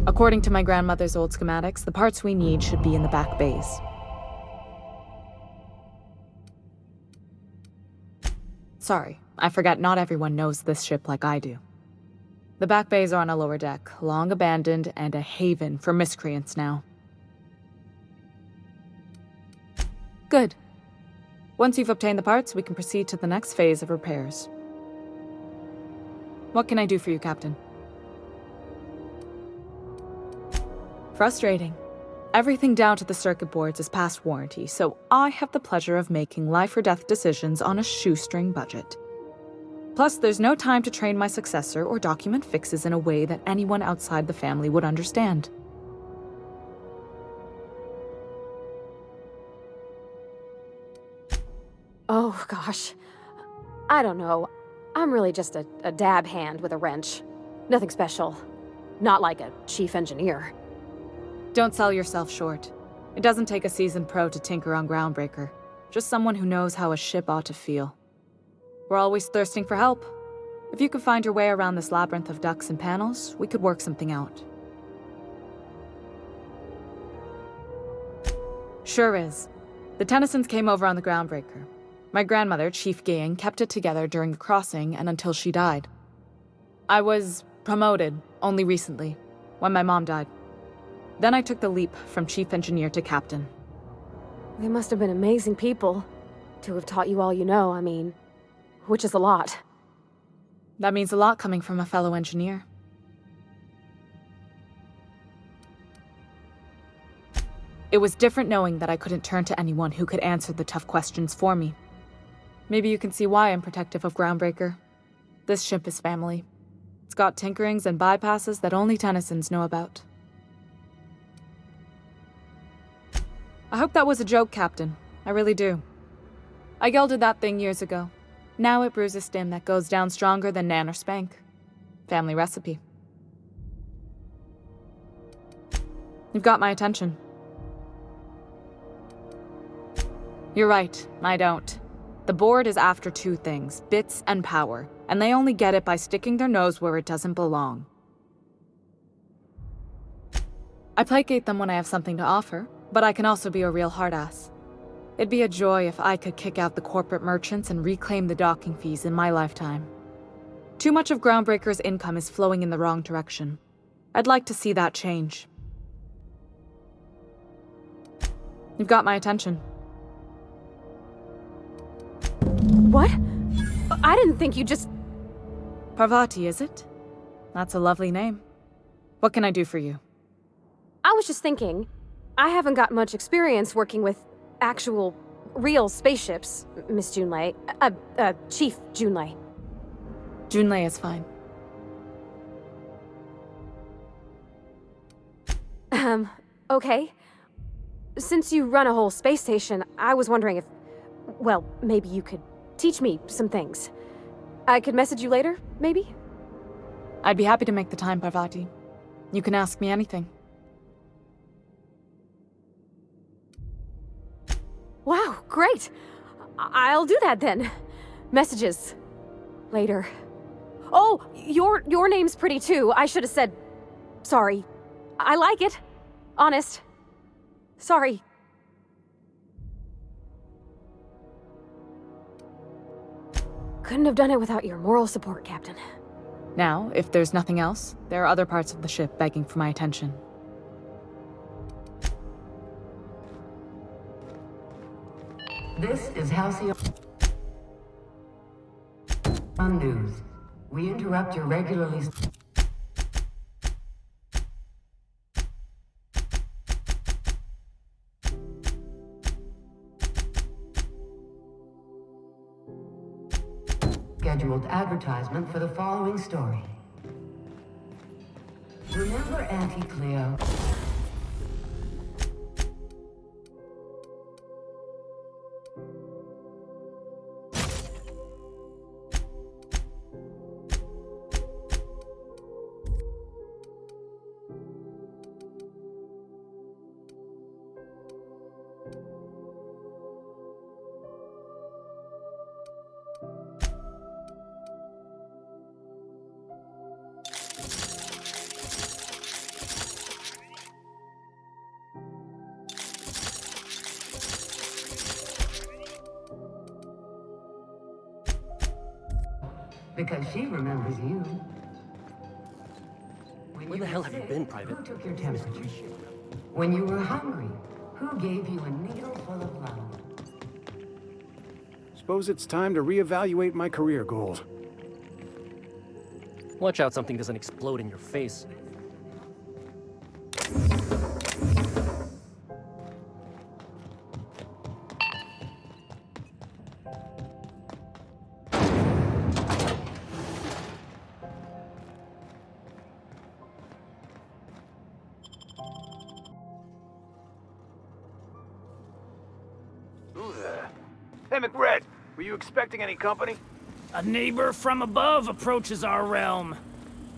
According to my grandmother's old schematics, the parts we need should be in the back bays. Sorry, I forgot not everyone knows this ship like I do. The back bays are on a lower deck, long abandoned and a haven for miscreants now. Good. Once you've obtained the parts, we can proceed to the next phase of repairs. What can I do for you, Captain? Frustrating. Everything down to the circuit boards is past warranty, so I have the pleasure of making life or death decisions on a shoestring budget. Plus, there's no time to train my successor or document fixes in a way that anyone outside the family would understand. Oh, gosh. I don't know. I'm really just a dab hand with a wrench. Nothing special. Not like a chief engineer. Don't sell yourself short. It doesn't take a seasoned pro to tinker on Groundbreaker. Just someone who knows how a ship ought to feel. We're always thirsting for help. If you could find your way around this labyrinth of ducts and panels, we could work something out. Sure is. The Tennysons came over on the Groundbreaker. My grandmother, Chief Gang, kept it together during the crossing and until she died. I was promoted only recently, when my mom died. Then I took the leap from chief engineer to captain. They must have been amazing people to have taught you all you know, I mean, which is a lot. That means a lot coming from a fellow engineer. It was different knowing that I couldn't turn to anyone who could answer the tough questions for me. Maybe you can see why I'm protective of Groundbreaker. This ship is family. It's got tinkerings and bypasses that only Tennysons know about. I hope that was a joke, Captain. I really do. I gelded that thing years ago. Now it brews a stim that goes down stronger than Nan or Spank. Family recipe. You've got my attention. You're right, I don't. The board is after two things, bits and power, and they only get it by sticking their nose where it doesn't belong. I placate them when I have something to offer, but I can also be a real hard-ass. It'd be a joy if I could kick out the corporate merchants and reclaim the docking fees in my lifetime. Too much of Groundbreaker's income is flowing in the wrong direction. I'd like to see that change. You've got my attention. What? I didn't think you just... Parvati, is it? That's a lovely name. What can I do for you? I was just thinking, I haven't got much experience working with actual, real spaceships, Miss Junlei. Chief Junlei. Junlei is fine. Okay. Since you run a whole space station, I was wondering if... Well, maybe you could teach me some things. I could message you later, maybe? I'd be happy to make the time, Parvati. You can ask me anything. Wow, great! I'll do that then. Messages. Later. Oh, your name's pretty too. I should have said... Sorry. I like it. Honest. Sorry. Couldn't have done it without your moral support, Captain. Now, if there's nothing else, there are other parts of the ship begging for my attention. This is Halcyon News. We interrupt your regularly... scheduled advertisement for the following story. Remember Auntie Cleo? Because she remembers you. Where the hell have you been, Private? Who took your temperature? When you were hungry, who gave you a needle full of love? Suppose it's time to reevaluate my career goals. Watch out something doesn't explode in your face. Hey, McRed, were you expecting any company? A neighbor from above approaches our realm.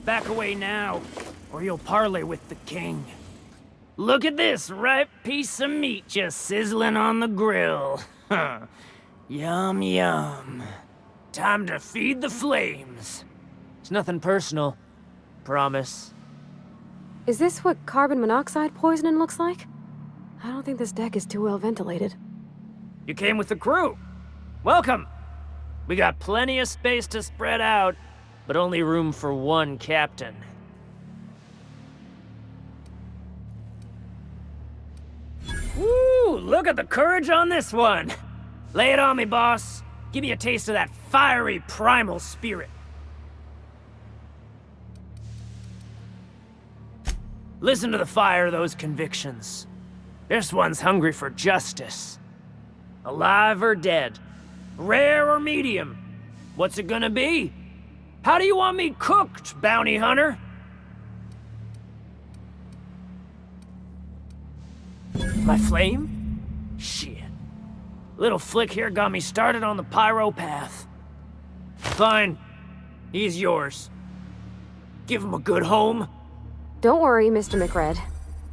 Back away now, or you'll parley with the king. Look at this ripe piece of meat just sizzling on the grill. Yum, yum. Time to feed the flames. It's nothing personal. Promise. Is this what carbon monoxide poisoning looks like? I don't think this deck is too well ventilated. You came with the crew. Welcome. We got plenty of space to spread out, but only room for one captain. Woo! Look at the courage on this one. Lay it on me, boss. Give me a taste of that fiery primal spirit. Listen to the fire of those convictions. This one's hungry for justice. Alive or dead? Rare or medium? What's it gonna be? How do you want me cooked, bounty hunter? My flame? Shit. Little Flick here got me started on the pyro path. Fine. He's yours. Give him a good home. Don't worry, Mr. McRed.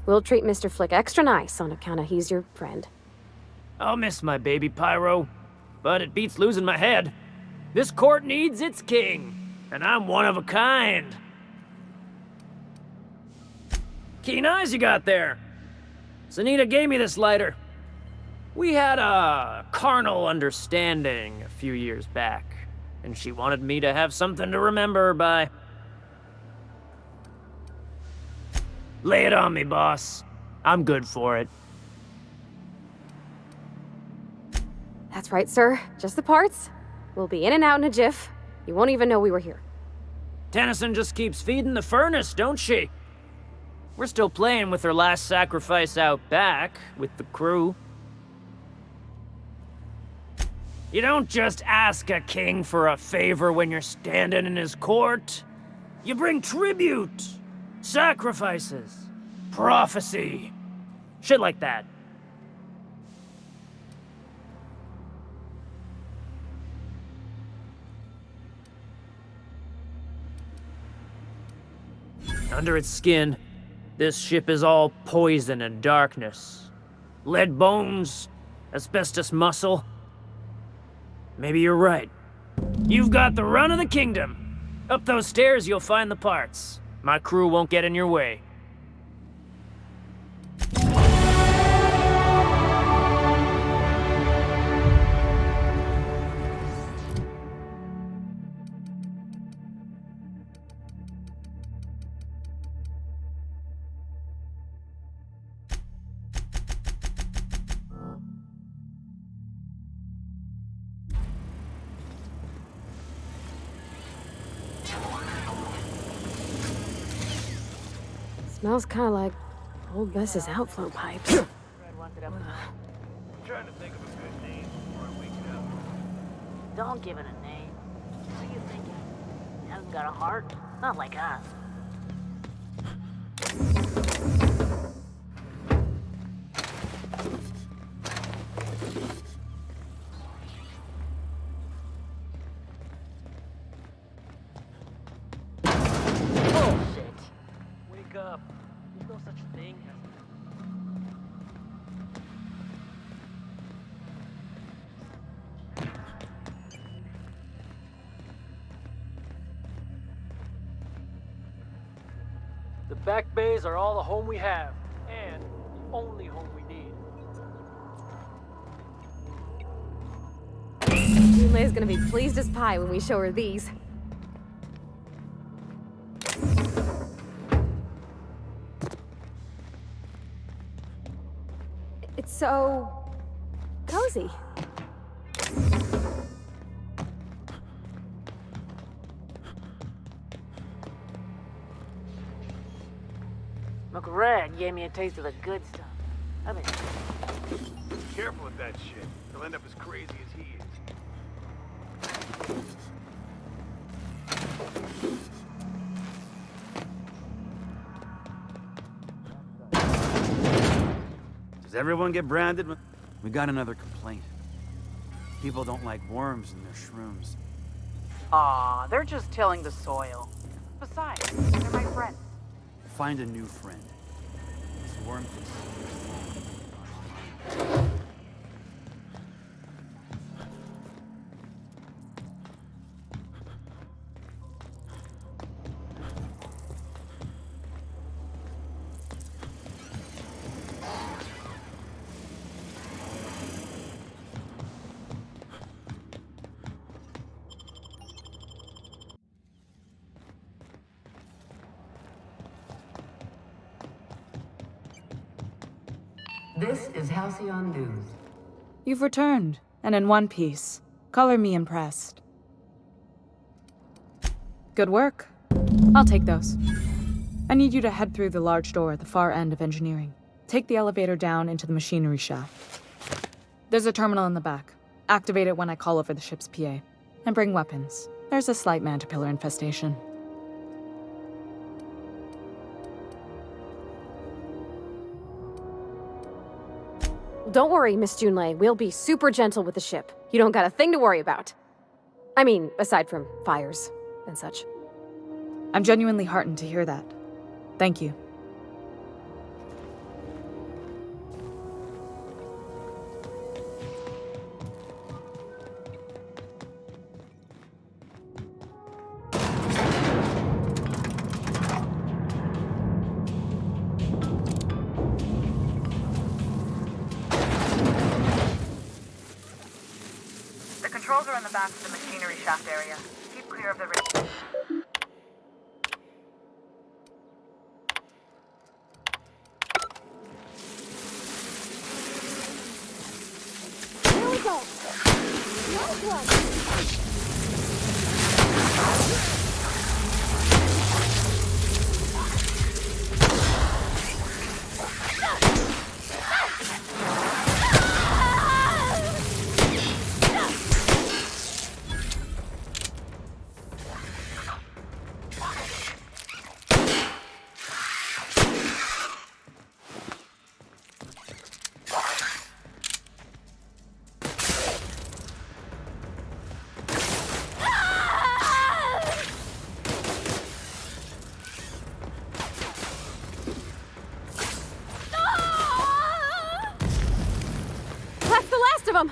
We'll treat Mr. Flick extra nice on account of he's your friend. I'll miss my baby Pyro, but it beats losing my head. This court needs its king, and I'm one of a kind. Keen eyes you got there. Sunita gave me this lighter. We had a carnal understanding a few years back, and she wanted me to have something to remember her by. Lay it on me, boss. I'm good for it. That's right, sir. Just the parts. We'll be in and out in a jiff. You won't even know we were here. Tennyson just keeps feeding the furnace, don't she? We're still playing with her last sacrifice out back, with the crew. You don't just ask a king for a favor when you're standing in his court. You bring tribute, sacrifices, prophecy, shit like that. Under its skin, this ship is all poison and darkness. Lead bones, asbestos muscle. Maybe you're right. You've got the run of the kingdom. Up those stairs, you'll find the parts. My crew won't get in your way. Smells kind of like old Bess's outflow pipes. Trying to think of a good name before I wake up. Don't give it a name. What are you thinking? It hasn't got a heart? Not like us. Bullshit. Wake up. There's no such thing as... The back bays are all the home we have, and the only home we need. Yulei's gonna be pleased as pie when we show her these. It's so... cozy. McRed gave me a taste of the good stuff. I mean, Careful with that shit. He'll end up as crazy as he is. Does everyone get branded? We got another complaint. People don't like worms in their shrooms. aw, they're just tilling the soil. Besides, they're my friends. Find a new friend. This worm thing. This is Halcyon News. You've returned, and in one piece. Color me impressed. Good work. I'll take those. I need you to head through the large door at the far end of engineering. Take the elevator down into the machinery shaft. There's a terminal in the back. Activate it when I call over the ship's PA. And bring weapons. There's a slight mantipillar infestation. Don't worry, Miss Junlei. We'll be super gentle with the ship. You don't got a thing to worry about. I mean, aside from fires and such. I'm genuinely heartened to hear that. Thank you. The controls are in the back of the machinery shaft area. Keep clear of the ridge. Here we go! Nice one! That's the last of them!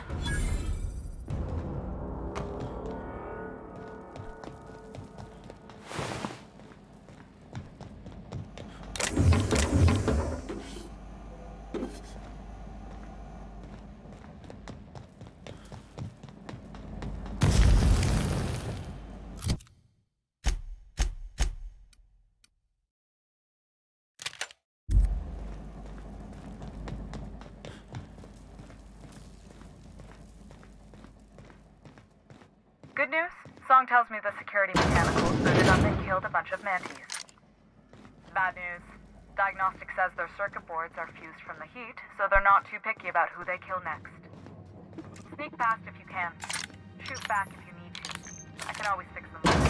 Good news? Song tells me the security mechanicals booted up and killed a bunch of mantis. Bad news. Diagnostic says their circuit boards are fused from the heat, so they're not too picky about who they kill next. Sneak past if you can. Shoot back if you need to. I can always fix them later.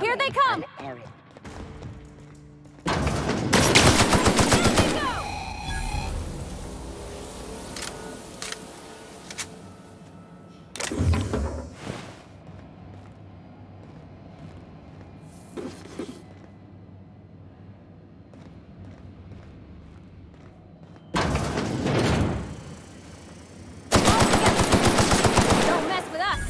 Here they come! Don't mess with us!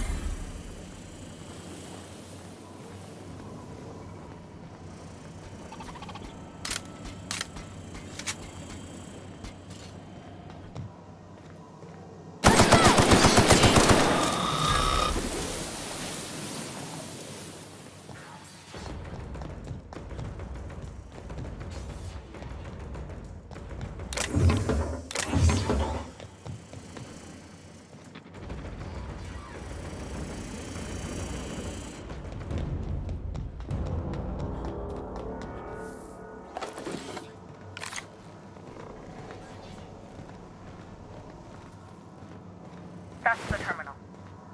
That's the terminal.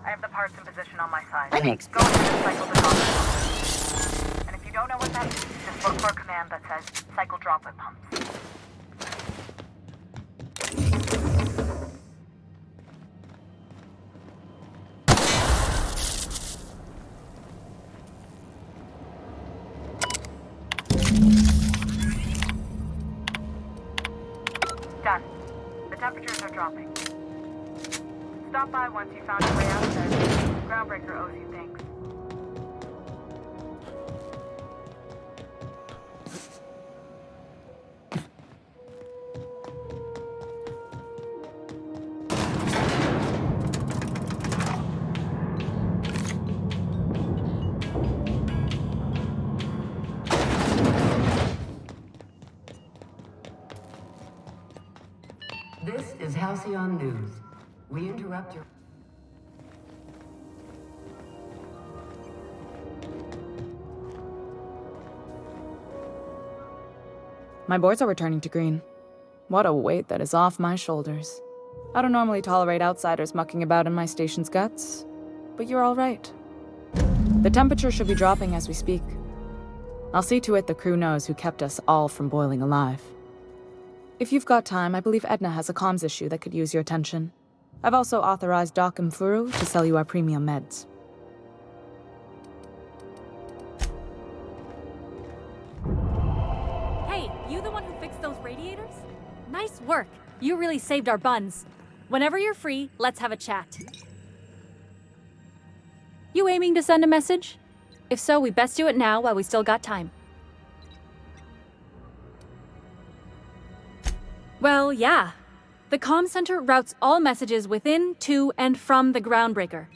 I have the parts in position on my side. Thanks. Go ahead and cycle the droplet. And if you don't know what that is, just look for a command that says cycle droplet pumps. Done. The temperatures are dropping. Stop by once you found your way out of there. Groundbreaker owes you thanks. This is Halcyon News. We interrupt your... My boards are returning to green. What a weight that is off my shoulders. I don't normally tolerate outsiders mucking about in my station's guts, but you're all right. The temperature should be dropping as we speak. I'll see to it the crew knows who kept us all from boiling alive. If you've got time, I believe Edna has a comms issue that could use your attention. I've also authorized Doc and Furu to sell you our premium meds. Hey, you the one who fixed those radiators? Nice work. You really saved our buns. Whenever you're free, let's have a chat. You aiming to send a message? If so, we best do it now while we still got time. Well, yeah. The comm center routes all messages within, to, and from the Groundbreaker.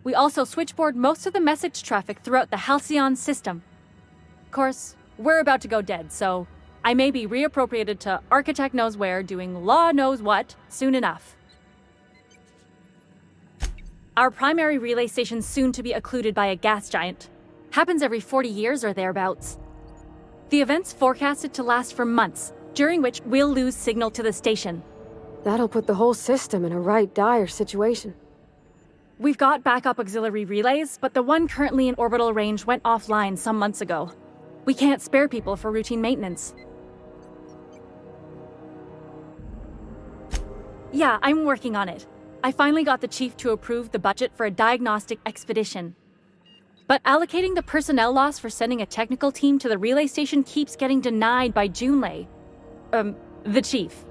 We also switchboard most of the message traffic throughout the Halcyon system. Of course, we're about to go dead, so I may be reappropriated to Architect Knows Where doing Law Knows What soon enough. Our primary relay station's soon to be occluded by a gas giant. Happens every 40 years or thereabouts. The event's forecasted to last for months, during which we'll lose signal to the station. That'll put the whole system in a right dire situation. We've got backup auxiliary relays, but the one currently in orbital range went offline some months ago. We can't spare people for routine maintenance. Yeah, I'm working on it. I finally got the chief to approve the budget for a diagnostic expedition. But allocating the personnel loss for sending a technical team to the relay station keeps getting denied by Junlei. The chief.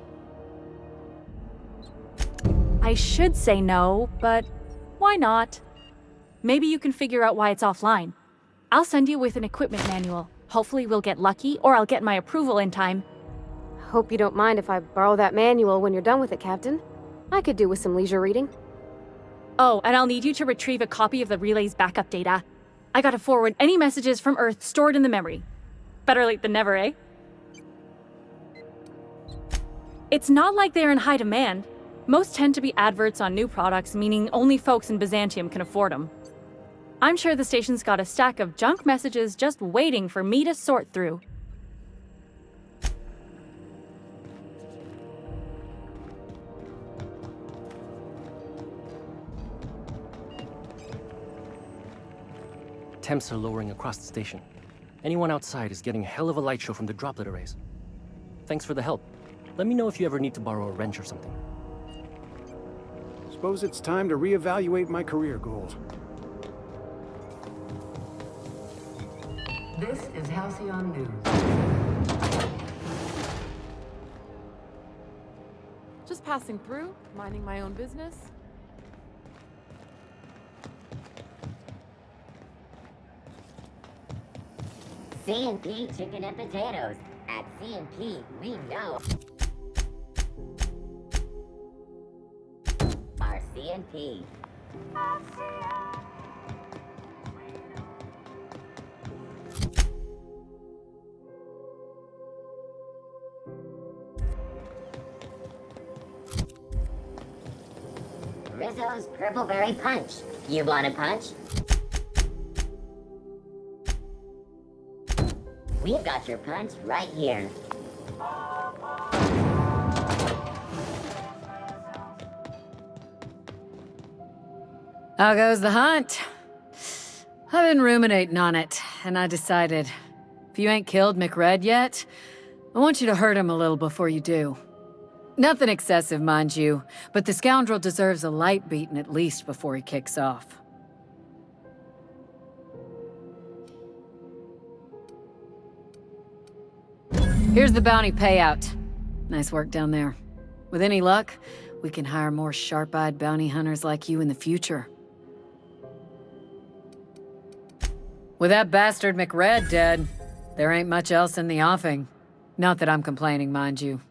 I should say no, but why not? Maybe you can figure out why it's offline. I'll send you with an equipment manual. Hopefully we'll get lucky, or I'll get my approval in time. Hope you don't mind if I borrow that manual when you're done with it, Captain. I could do with some leisure reading. Oh, and I'll need you to retrieve a copy of the relay's backup data. I gotta forward any messages from Earth stored in the memory. Better late than never, eh? It's not like they're in high demand. Most tend to be adverts on new products, meaning only folks in Byzantium can afford them. I'm sure the station's got a stack of junk messages just waiting for me to sort through. Temps are lowering across the station. Anyone outside is getting a hell of a light show from the droplet arrays. Thanks for the help. Let me know if you ever need to borrow a wrench or something. Suppose it's time to reevaluate my career goals. This is Halcyon News. Just passing through, minding my own business. C&P chicken and potatoes. At C&P, we know. Our C&P. Rizzo's Purpleberry Punch. You want a punch? We've got your punch right here. How goes the hunt? I've been ruminating on it, and I decided, if you ain't killed McRed yet, I want you to hurt him a little before you do. Nothing excessive, mind you, but the scoundrel deserves a light beating at least before he kicks off. Here's the bounty payout. Nice work down there. With any luck, we can hire more sharp-eyed bounty hunters like you in the future. With that bastard McRed dead, there ain't much else in the offing. Not that I'm complaining, mind you.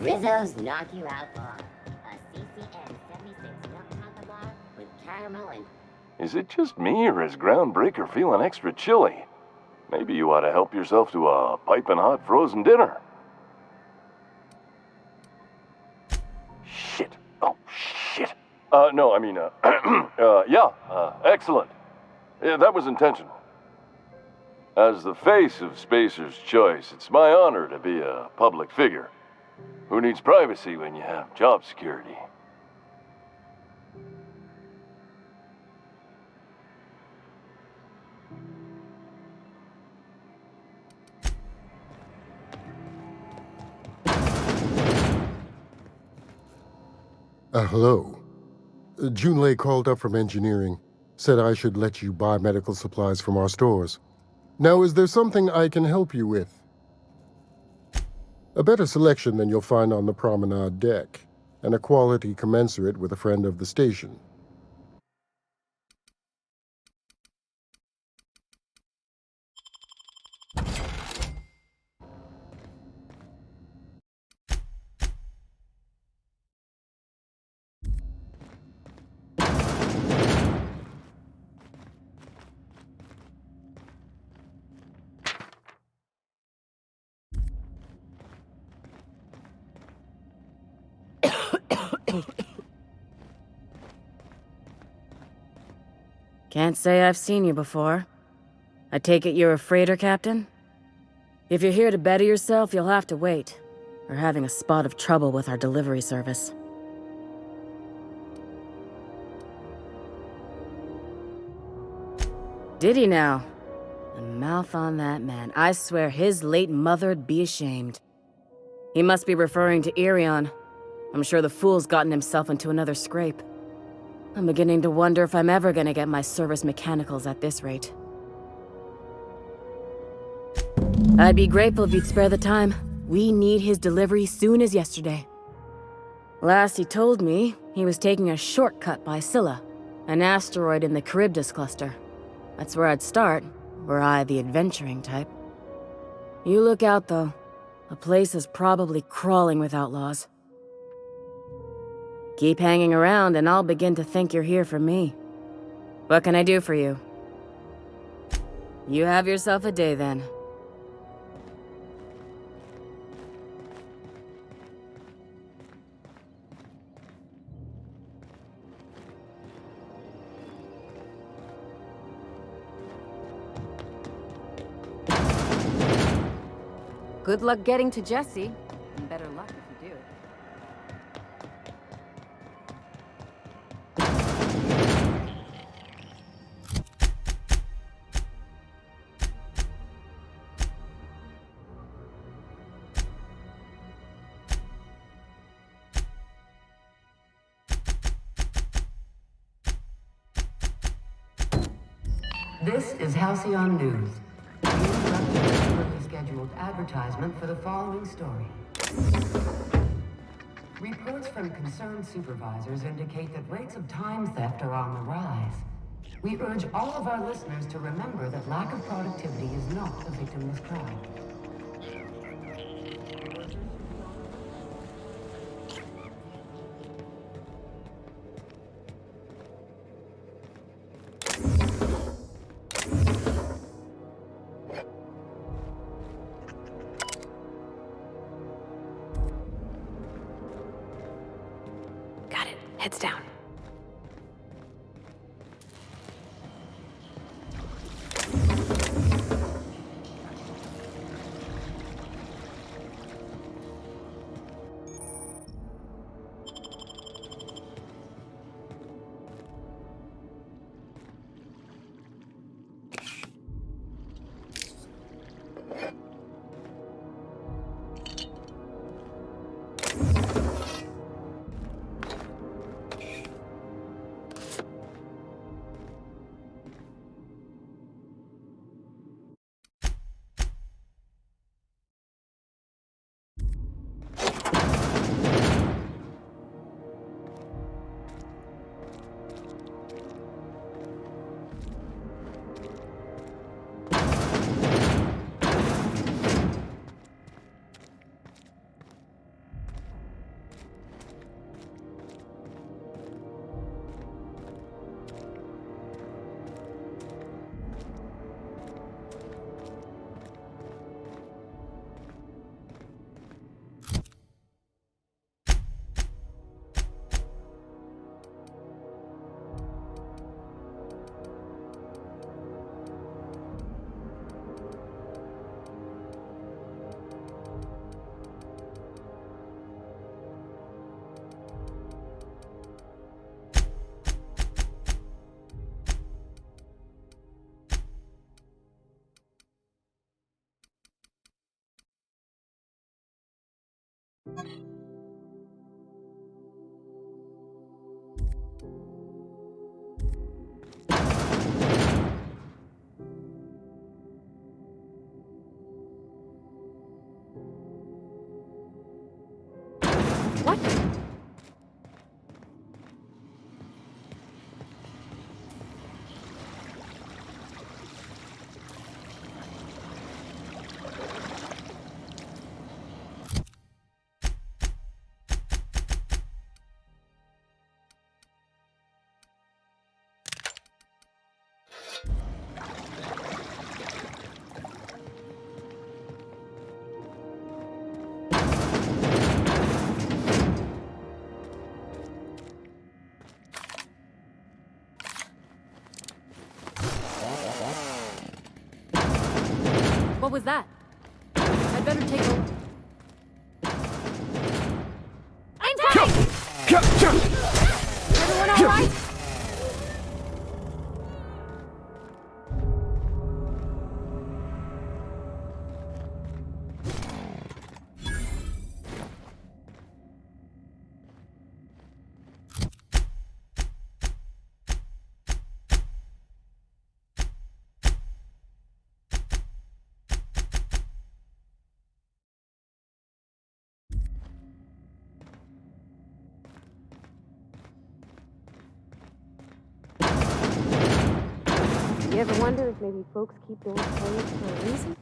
Rizzo's knock you out on a CCN 76 milk chocolate bar with caramel and... Is it just me, or is Groundbreaker feeling extra chilly? Maybe you ought to help yourself to a piping hot frozen dinner. Shit. Oh, shit. No, I mean, excellent. Yeah, that was intentional. As the face of Spacer's Choice, it's my honor to be a public figure. Who needs privacy when you have job security? Hello. Junlei called up from engineering, said I should let you buy medical supplies from our stores. Now, is there something I can help you with? A better selection than you'll find on the promenade deck, and a quality commensurate with a friend of the station. Can't say I've seen you before. I take it you're a freighter captain? If you're here to better yourself, you'll have to wait. We're having a spot of trouble with our delivery service. Did he now? The mouth on that man. I swear his late mother'd be ashamed. He must be referring to Irion. I'm sure the fool's gotten himself into another scrape. I'm beginning to wonder if I'm ever gonna get my service mechanicals at this rate. I'd be grateful if you'd spare the time. We need his delivery soon as yesterday. Last he told me, he was taking a shortcut by Scylla, an asteroid in the Charybdis cluster. That's where I'd start, were I the adventuring type. You look out, though. The place is probably crawling with outlaws. Keep hanging around and I'll begin to think you're here for me. What can I do for you? You have yourself a day, then. Good luck getting to Jesse. And better luck if you do. This is Halcyon News. We interrupt the regularly scheduled advertisement for the following story. Reports from concerned supervisors indicate that rates of time theft are on the rise. We urge all of our listeners to remember that lack of productivity is not a victimless crime. Heads down. What? What was that? I'd better take a look. I'm coming! Everyone all right? You ever wonder if maybe folks keep doors closed for a reason?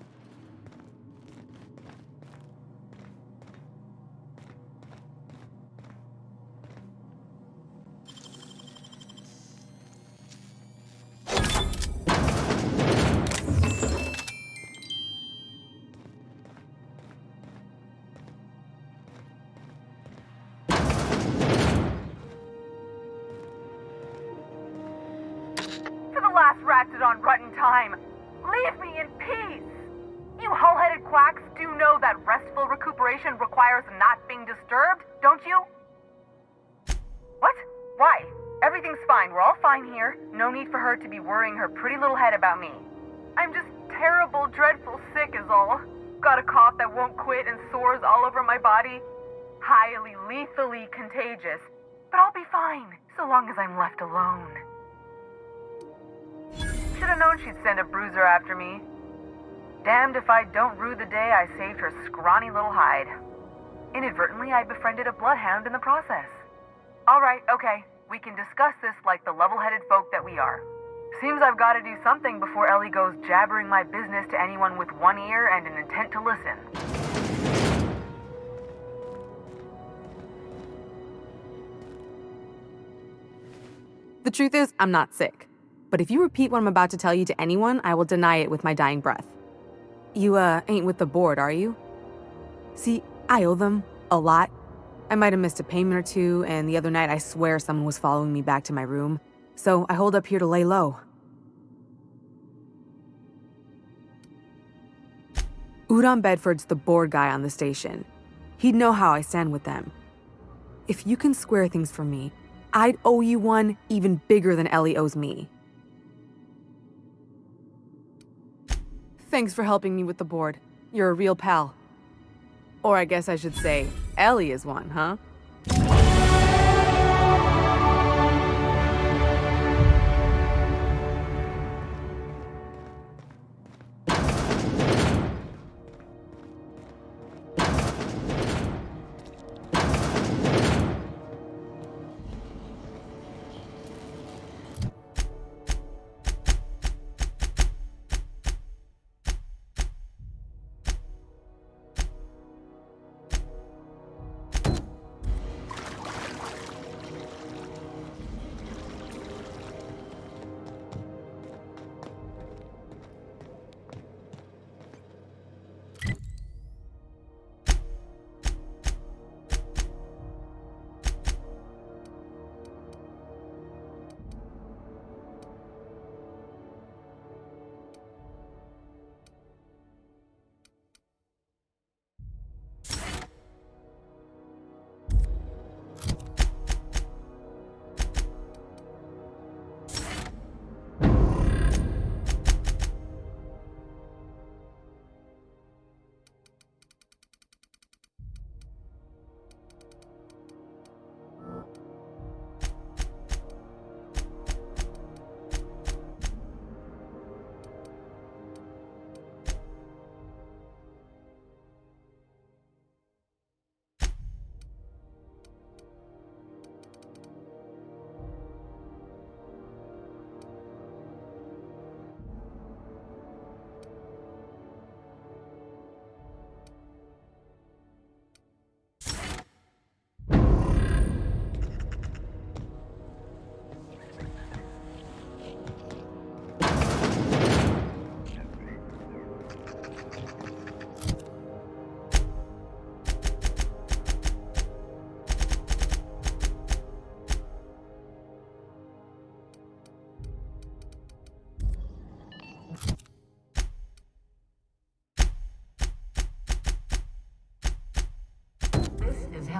To the last ratted on rotten time, leave me in peace! You hull-headed quacks do know that restful recuperation requires not being disturbed, don't you? What? Why? Everything's fine. We're all fine here. No need for her to be worrying her pretty little head about me. I'm just terrible, dreadful sick is all. Got a cough that won't quit and sores all over my body. Highly, lethally contagious. But I'll be fine, so long as I'm left alone. Should've known she'd send a bruiser after me. Damned if I don't rue the day I saved her scrawny little hide. Inadvertently, I befriended a bloodhound in the process. Alright, okay. We can discuss this like the level-headed folk that we are. Seems I've got to do something before Ellie goes jabbering my business to anyone with one ear and an intent to listen. The truth is, I'm not sick. But if you repeat what I'm about to tell you to anyone, I will deny it with my dying breath. You, ain't with the board, are you? See, I owe them a lot. I might have missed a payment or two, and the other night I swear someone was following me back to my room. So I hold up here to lay low. Udon Bedford's the board guy on the station. He'd know how I stand with them. If you can square things for me, I'd owe you one even bigger than Ellie owes me. Thanks for helping me with the board. You're a real pal. Or I guess I should say, Ellie is one, huh?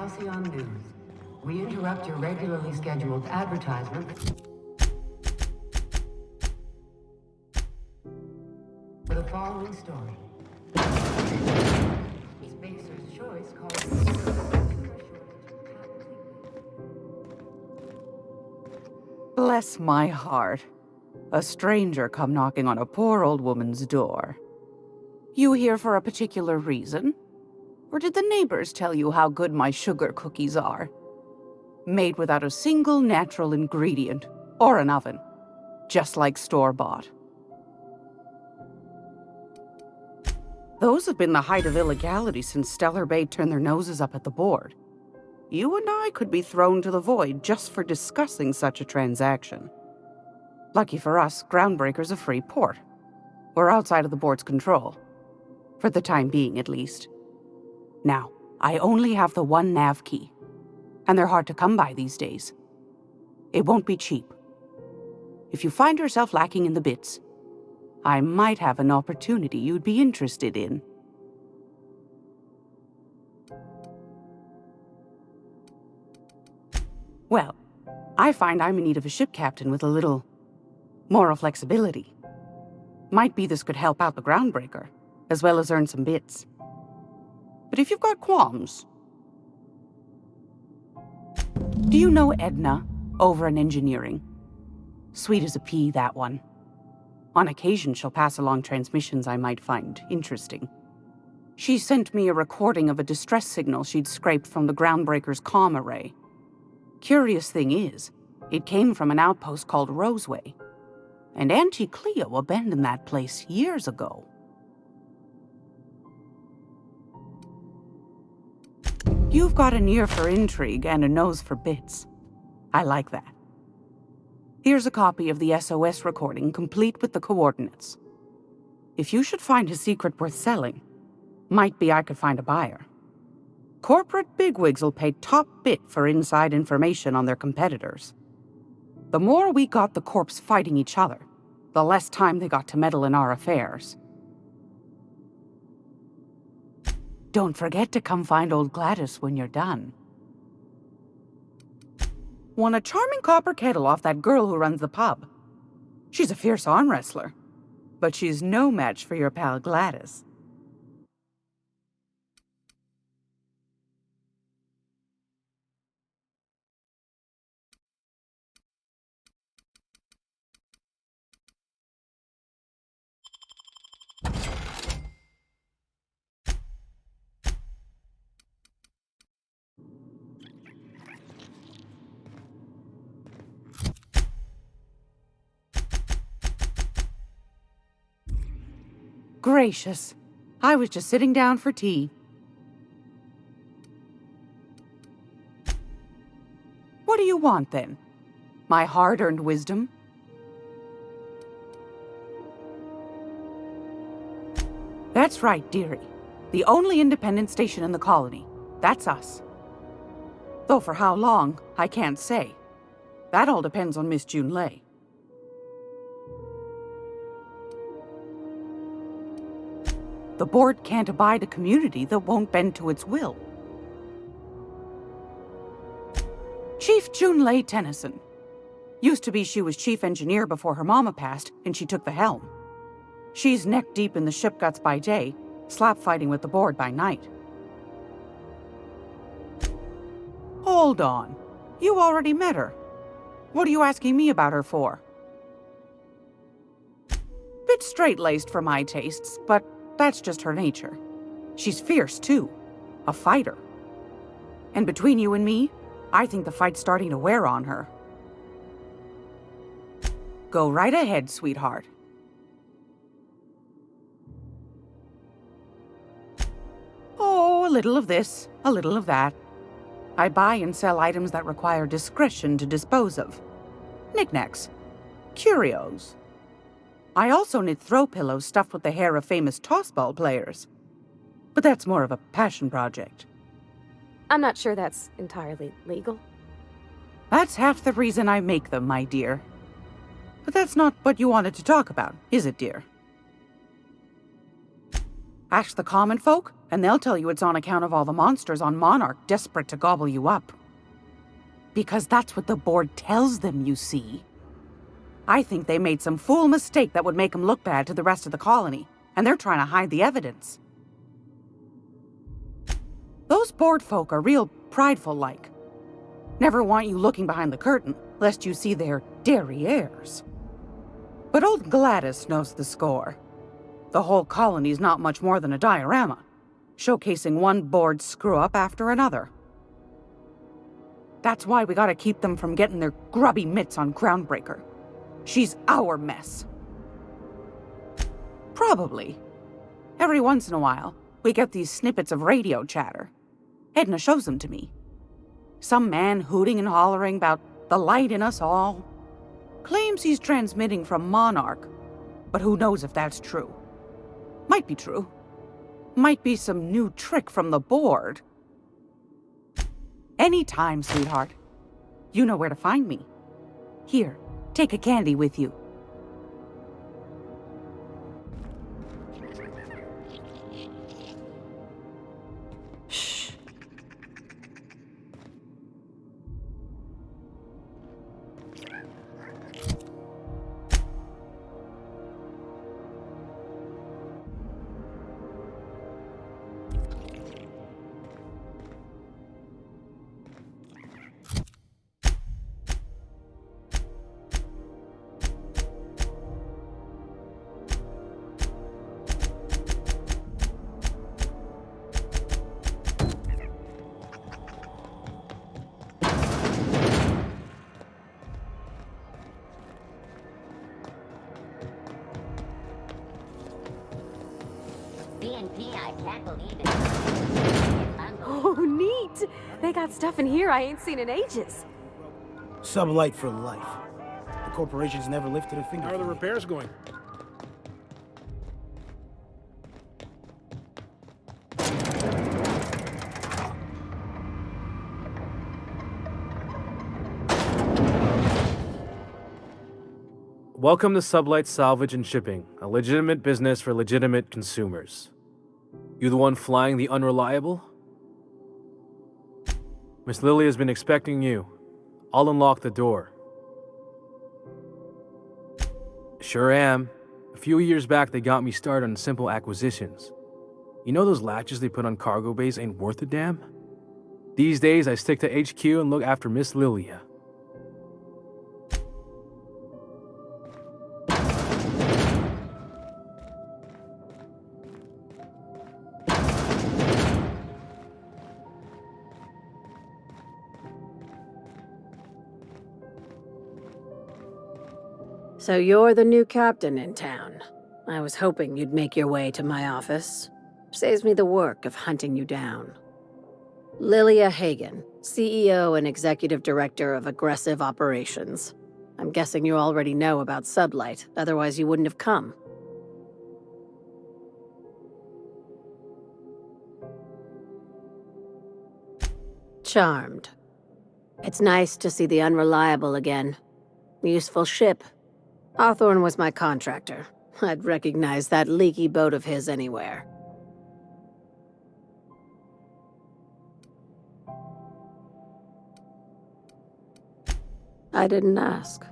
Halcyon News. We interrupt your regularly scheduled advertisement for the following story. Spacer's Choice calls. Bless my heart. A stranger come knocking on a poor old woman's door. You here for a particular reason? Or did the neighbors tell you how good my sugar cookies are? Made without a single natural ingredient, or an oven. Just like store-bought. Those have been the height of illegality since Stellar Bay turned their noses up at the board. You and I could be thrown to the void just for discussing such a transaction. Lucky for us, Groundbreaker's a free port. We're outside of the board's control. For the time being, at least. Now, I only have the one nav key. And they're hard to come by these days. It won't be cheap. If you find yourself lacking in the bits, I might have an opportunity you'd be interested in. Well, I find I'm in need of a ship captain with a little moral flexibility. Might be this could help out the Groundbreaker, as well as earn some bits. But if you've got qualms... Do you know Edna, over in engineering? Sweet as a pea, that one. On occasion, she'll pass along transmissions I might find interesting. She sent me a recording of a distress signal she'd scraped from the Groundbreaker's comm array. Curious thing is, it came from an outpost called Roseway. And Auntie Cleo abandoned that place years ago. You've got an ear for intrigue and a nose for bits. I like that. Here's a copy of the SOS recording, complete with the coordinates. If you should find a secret worth selling, might be I could find a buyer. Corporate bigwigs will pay top bit for inside information on their competitors. The more we got the corps fighting each other, the less time they got to meddle in our affairs. Don't forget to come find old Gladys when you're done. Won a charming copper kettle off that girl who runs the pub. She's a fierce arm wrestler, but she's no match for your pal Gladys. Gracious. I was just sitting down for tea. What do you want, then? My hard-earned wisdom? That's right, dearie. The only independent station in the colony. That's us. Though for how long, I can't say. That all depends on Miss Junlei. The board can't abide a community that won't bend to its will. Chief Junlei Tennyson. Used to be she was chief engineer before her mama passed, and she took the helm. She's neck-deep in the ship guts by day, slap-fighting with the board by night. Hold on. You already met her. What are you asking me about her for? Bit straight-laced for my tastes, but that's just her nature. She's fierce, too. A fighter. And between you and me, I think the fight's starting to wear on her. Go right ahead, sweetheart. Oh, a little of this, a little of that. I buy and sell items that require discretion to dispose of. Knickknacks. Curios. I also knit throw pillows stuffed with the hair of famous tossball players. But that's more of a passion project. I'm not sure that's entirely legal. That's half the reason I make them, my dear. But that's not what you wanted to talk about, is it, dear? Ask the common folk, And they'll tell you it's on account of all the monsters on Monarch desperate to gobble you up. Because that's what the board tells them, you see. I think they made some fool mistake that would make them look bad to the rest of the colony, and they're trying to hide the evidence. Those board folk are real prideful-like. Never want you looking behind the curtain, lest you see their derrieres. But old Gladys knows the score. The whole colony's not much more than a diorama, showcasing one board screw-up after another. That's why we gotta keep them from getting their grubby mitts on Groundbreaker. She's our mess. Probably. Every once in a while, we get these snippets of radio chatter. Edna shows them to me. Some man hooting and hollering about the light in us all. Claims he's transmitting from Monarch, but who knows if that's true. Might be true. Might be some new trick from the board. Anytime, sweetheart. You know where to find me. Here, take a candy with you. Shh. I can't believe it. Oh, neat! They got stuff in here I ain't seen in ages. Sublight for life. The corporation's never lifted a finger. How are the for me. repairs going? Welcome to Sublight Salvage and Shipping, a legitimate business for legitimate consumers. You the one flying the unreliable? Miss Lily has been expecting you. I'll unlock the door. Sure am. A few years back, they got me started on simple acquisitions. You know those latches they put on cargo bays ain't worth a damn? These days, I stick to HQ and look after Miss Lilia. So you're the new captain in town. I was hoping you'd make your way to my office. Saves me the work of hunting you down. Lilia Hagen, CEO and Executive Director of Aggressive Operations. I'm guessing you already know about Sublight, otherwise you wouldn't have come. Charmed. It's nice to see the Unreliable again. Useful ship. Hawthorne was my contractor. I'd recognize that leaky boat of his anywhere. I didn't ask.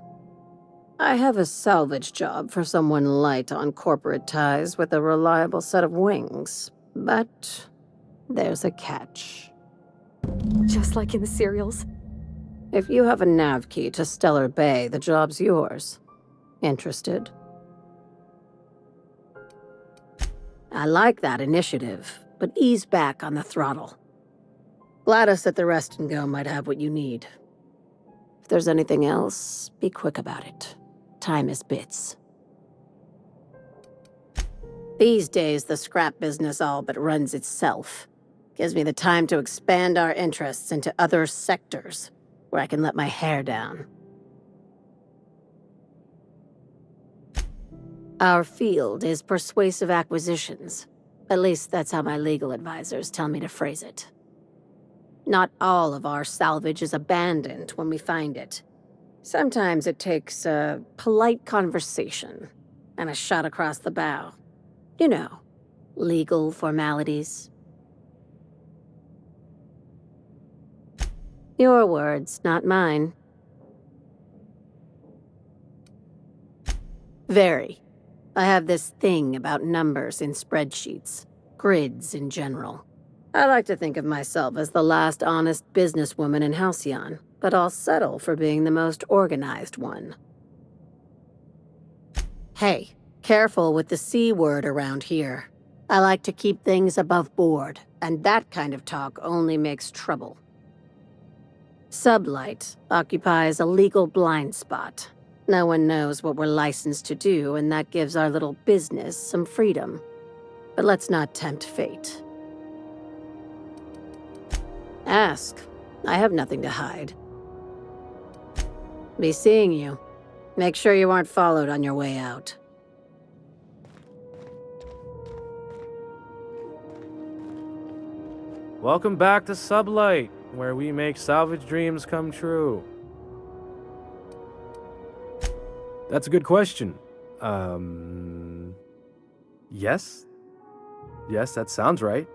I have a salvage job for someone light on corporate ties with a reliable set of wings, but there's a catch. Just like in the serials? If you have a nav key to Stellar Bay, the job's yours. Interested? I like that initiative, but ease back on the throttle. Gladys at the Rest and Go might have what you need. If there's anything else, be quick about it. Time is bits. These days, the scrap business all but runs itself. Gives me the time to expand our interests into other sectors, where I can let my hair down. Our field is persuasive acquisitions. At least that's how my legal advisors tell me to phrase it. Not all of our salvage is abandoned when we find it. Sometimes it takes a polite conversation and a shot across the bow. You know, legal formalities. Your words, not mine. Very. I have this thing about numbers in spreadsheets. Grids in general. I like to think of myself as the last honest businesswoman in Halcyon, but I'll settle for being the most organized one. Hey, careful with the C word around here. I like to keep things above board, and that kind of talk only makes trouble. Sublight occupies a legal blind spot. No one knows what we're licensed to do, and that gives our little business some freedom. But let's not tempt fate. Ask. I have nothing to hide. Be seeing you. Make sure you aren't followed on your way out. Welcome back to Sublight, where we make salvage dreams come true. That's a good question. Yes? Yes, that sounds right.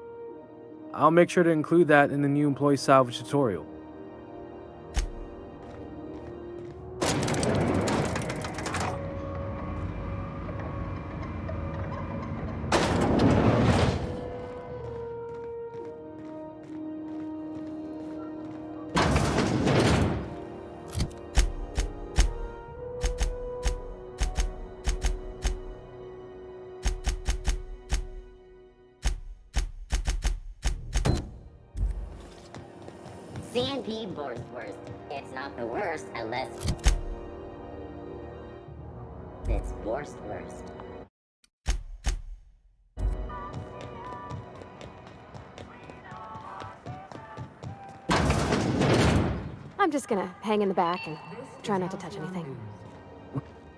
I'll make sure to include that in the new employee salvage tutorial. C&P Borsworth. It's not the worst unless it's worst. I'm just gonna hang in the back and try not to touch anything.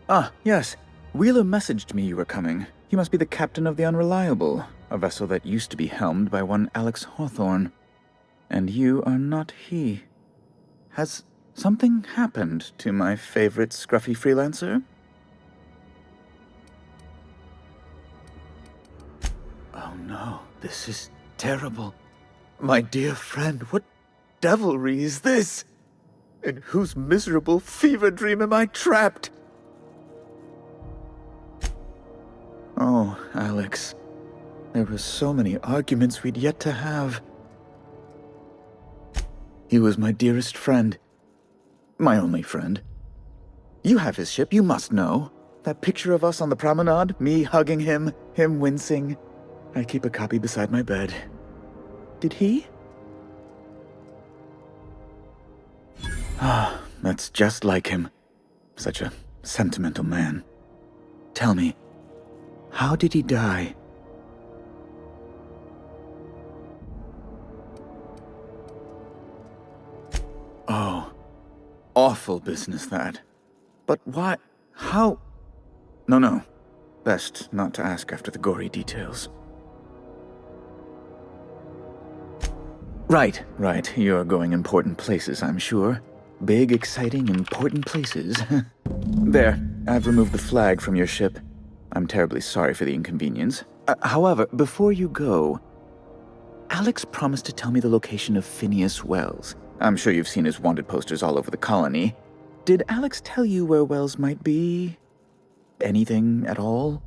Ah, yes. Wheeler messaged me you were coming. He must be the captain of the Unreliable, a vessel that used to be helmed by one Alex Hawthorne. And you are not he. Has something happened to my favorite scruffy freelancer? Oh no, this is terrible. My dear friend, what devilry is this? In whose miserable fever dream am I trapped? Oh, Alex. There were so many arguments we'd yet to have. He was my dearest friend. My only friend. You have his ship, you must know. That picture of us on the promenade, me hugging him, him wincing. I keep a copy beside my bed. Did he? Ah, that's just like him. Such a sentimental man. Tell me, how did he die? Oh, awful business that. But why? How? No. Best not to ask after the gory details. Right. You're going important places, I'm sure. Big, exciting, important places. There, I've removed the flag from your ship. I'm terribly sorry for the inconvenience. However, before you go, Alex promised to tell me the location of Phineas Wells. I'm sure you've seen his wanted posters all over the colony. Did Alex tell you where Wells might be? Anything at all?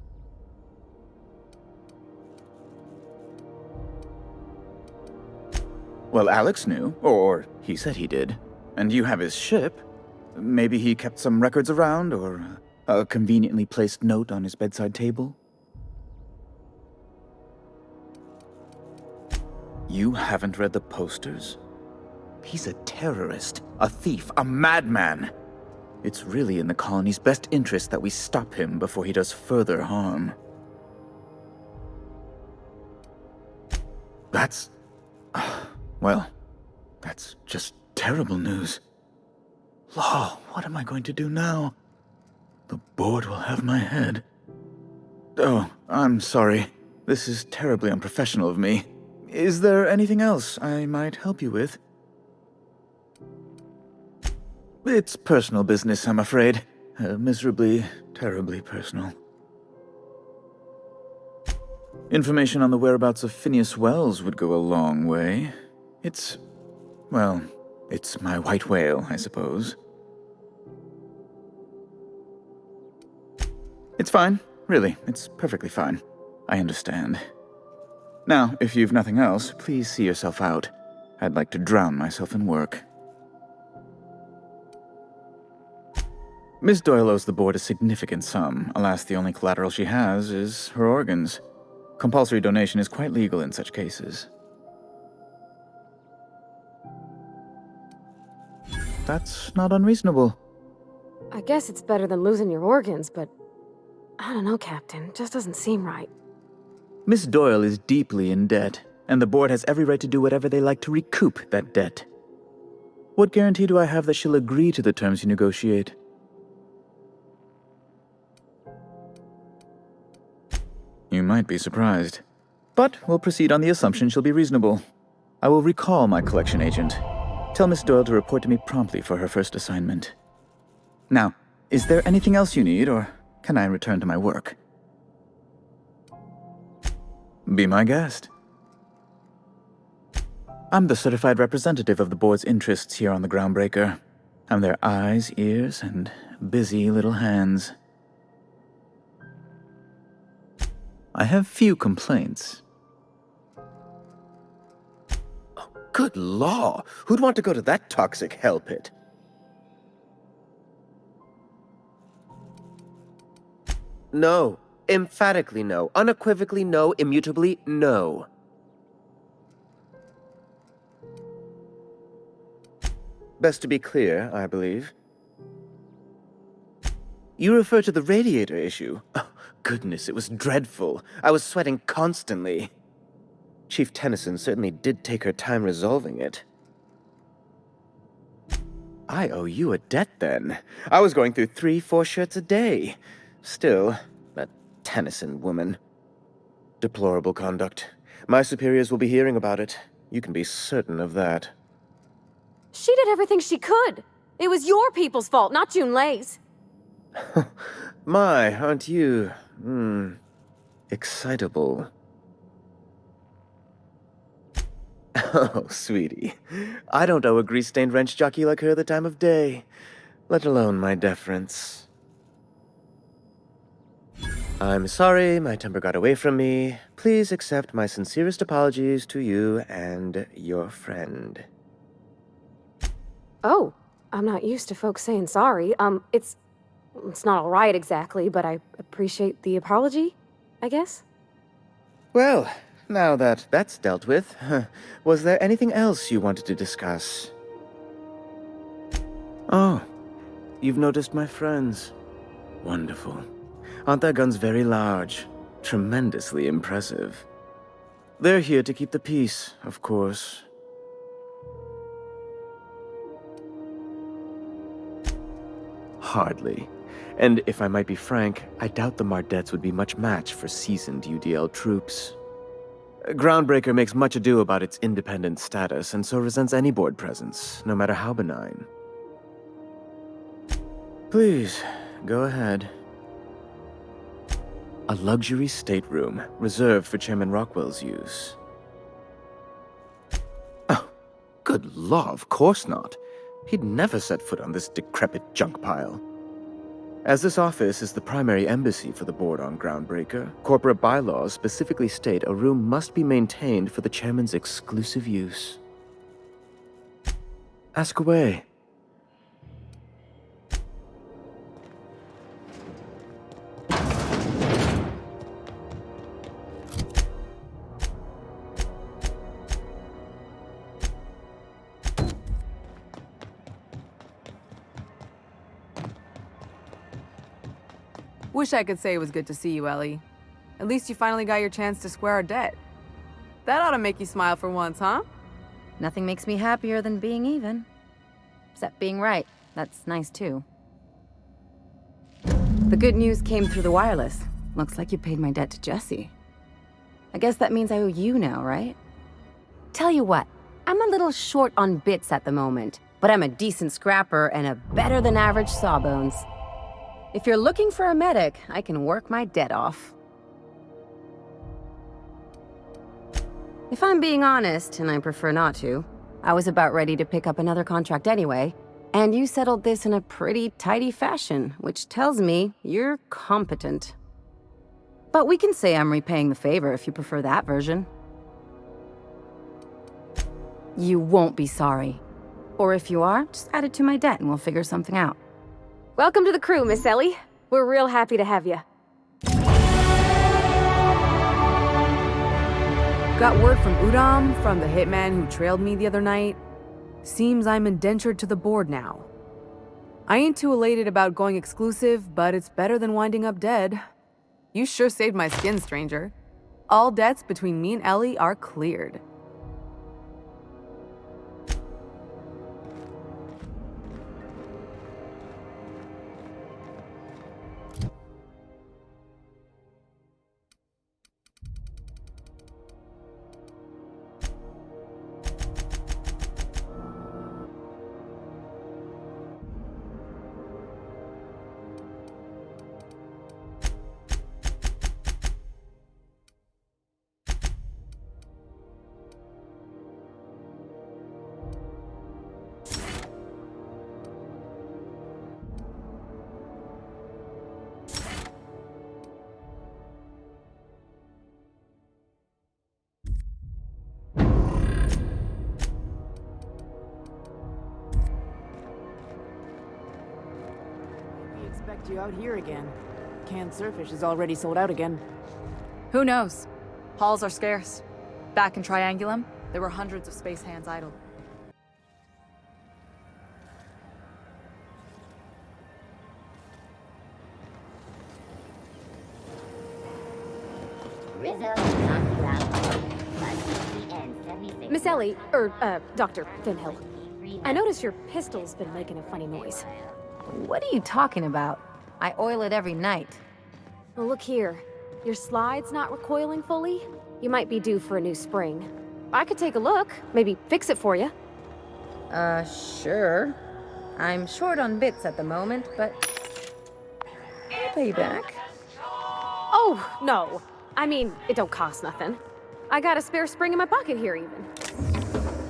Well, Alex knew, or he said he did. And you have his ship. Maybe he kept some records around, or a conveniently placed note on his bedside table? You haven't read the posters? He's a terrorist, a thief, a madman. It's really in the colony's best interest that we stop him before he does further harm. That's... well, that's just terrible news. Law, what am I going to do now? The board will have my head. Oh, I'm sorry. This is terribly unprofessional of me. Is there anything else I might help you with? It's personal business, I'm afraid. Miserably, terribly personal. Information on the whereabouts of Phineas Wells would go a long way. It's, well, It's my white whale, I suppose. It's fine. Really, it's perfectly fine. I understand. Now, if you've nothing else, please see yourself out. I'd like to drown myself in work. Miss Doyle owes the board a significant sum. Alas, the only collateral she has is her organs. Compulsory donation is quite legal in such cases. That's not unreasonable. I guess it's better than losing your organs, but I don't know, Captain. It just doesn't seem right. Miss Doyle is deeply in debt, and the board has every right to do whatever they like to recoup that debt. What guarantee do I have that she'll agree to the terms you negotiate? You might be surprised. But we'll proceed on the assumption she'll be reasonable. I will recall my collection agent. Tell Miss Doyle to report to me promptly for her first assignment. Now, is there anything else you need, or can I return to my work? Be my guest. I'm the certified representative of the board's interests here on the Groundbreaker. I'm their eyes, ears, and busy little hands. I have few complaints. Oh, good law! Who'd want to go to that toxic hell pit? No. Emphatically no. Unequivocally no. Immutably no. Best to be clear, I believe. You refer to the radiator issue? Oh, goodness, it was dreadful. I was sweating constantly. Chief Tennyson certainly did take her time resolving it. I owe you a debt, then. I was going through 3-4 shirts a day. Still, that Tennyson woman. Deplorable conduct. My superiors will be hearing about it. You can be certain of that. She did everything she could. It was your people's fault, not June Lay's. My, aren't you, excitable. Oh, sweetie. I don't owe a grease-stained wrench jockey like her the time of day, let alone my deference. I'm sorry my temper got away from me. Please accept my sincerest apologies to you and your friend. Oh, I'm not used to folks saying sorry. It's not all right exactly, but I appreciate the apology, I guess. Well, now that that's dealt with, was there anything else you wanted to discuss? Oh, you've noticed my friends. Wonderful. Aren't their guns very large? Tremendously impressive. They're here to keep the peace, of course. Hardly. And if I might be frank, I doubt the Mardettes would be much match for seasoned UDL troops. Groundbreaker makes much ado about its independent status, and so resents any board presence, no matter how benign. Please, go ahead. A luxury stateroom, reserved for Chairman Rockwell's use. Oh, good law, of course not. He'd never set foot on this decrepit junk pile. As this office is the primary embassy for the board on Groundbreaker, corporate bylaws specifically state a room must be maintained for the chairman's exclusive use. Ask away. Wish I could say it was good to see you, Ellie. At least you finally got your chance to square our debt. That ought to make you smile for once, huh? Nothing makes me happier than being even. Except being right. That's nice, too. The good news came through the wireless. Looks like you paid my debt to Jesse. I guess that means I owe you now, right? Tell you what, I'm a little short on bits at the moment, but I'm a decent scrapper and a better-than-average sawbones. If you're looking for a medic, I can work my debt off. If I'm being honest, and I prefer not to, I was about ready to pick up another contract anyway, and you settled this in a pretty tidy fashion, which tells me you're competent. But we can say I'm repaying the favor if you prefer that version. You won't be sorry. Or if you are, just add it to my debt and we'll figure something out. Welcome to the crew, Miss Ellie. We're real happy to have you. Got word from Udam, from the hitman who trailed me the other night. Seems I'm indentured to the board now. I ain't too elated about going exclusive, but it's better than winding up dead. You sure saved my skin, stranger. All debts between me and Ellie are cleared. You out here again. Canned surfish is already sold out again. Who knows? Halls are scarce. Back in Triangulum, there were hundreds of space hands idle. Miss Ellie, Dr. Finhill. I notice your pistol's been making a funny noise. What are you talking about? I oil it every night. Well, look here. Your slide's not recoiling fully? You might be due for a new spring. I could take a look, maybe fix it for you. Sure. I'm short on bits at the moment, but I'll pay you back. Oh, no. I mean, it don't cost nothing. I got a spare spring in my pocket here, even.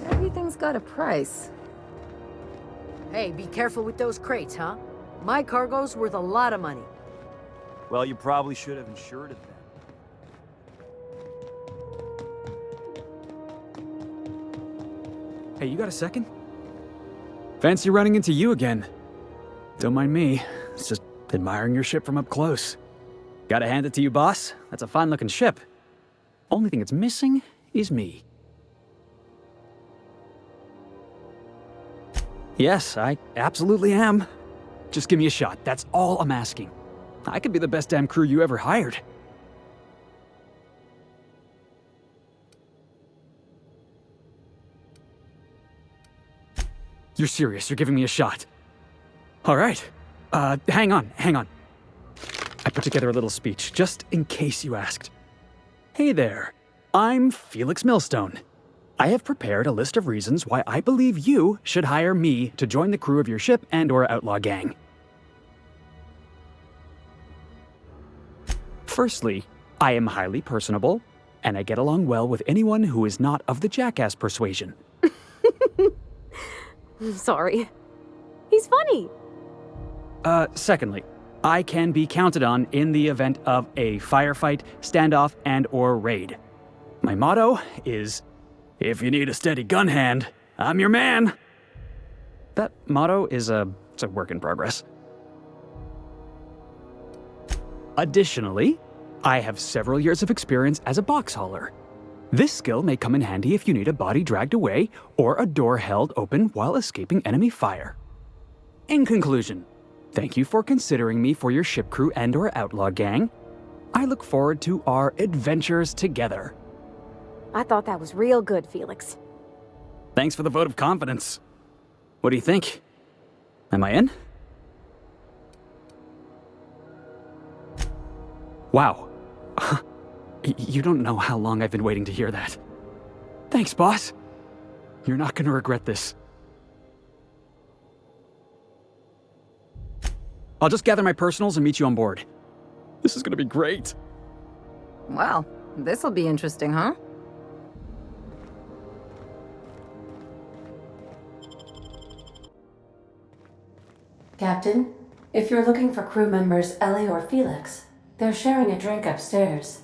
Everything's got a price. Hey, be careful with those crates, huh? My cargo's worth a lot of money. Well, you probably should have insured it then. Hey, you got a second? Fancy running into you again. Don't mind me. It's just admiring your ship from up close. Gotta hand it to you, boss. That's a fine-looking ship. Only thing it's missing is me. Yes, I absolutely am. Just give me a shot. That's all I'm asking. I could be the best damn crew you ever hired. You're serious. You're giving me a shot. All right. Hang on. I put together a little speech, just in case you asked. Hey there. I'm Felix Millstone. I have prepared a list of reasons why I believe you should hire me to join the crew of your ship and/or outlaw gang. Firstly, I am highly personable, and I get along well with anyone who is not of the jackass persuasion. Sorry. He's funny. Secondly, I can be counted on in the event of a firefight, standoff, and/or raid. My motto is, if you need a steady gun hand, I'm your man. That motto is it's a work in progress. Additionally, I have several years of experience as a box hauler. This skill may come in handy if you need a body dragged away or a door held open while escaping enemy fire. In conclusion, thank you for considering me for your ship crew and/or outlaw gang. I look forward to our adventures together. I thought that was real good, Felix. Thanks for the vote of confidence. What do you think? Am I in? Wow. You don't know how long I've been waiting to hear that. Thanks, boss. You're not gonna regret this. I'll just gather my personals and meet you on board. This is gonna be great. Well, this'll be interesting, huh? Captain, if you're looking for crew members Ellie or Felix, they're sharing a drink upstairs.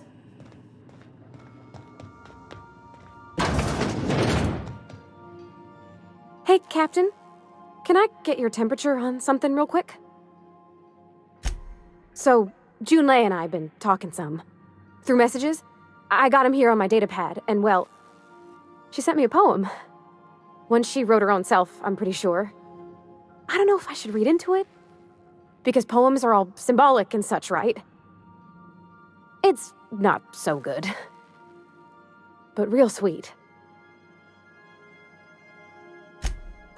Hey, Captain. Can I get your temperature on something real quick? So, Junlei and I have been talking some. Through messages, I got him here on my datapad, and well, she sent me a poem. One she wrote her own self, I'm pretty sure. I don't know if I should read into it. Because poems are all symbolic and such, right? It's not so good. But real sweet.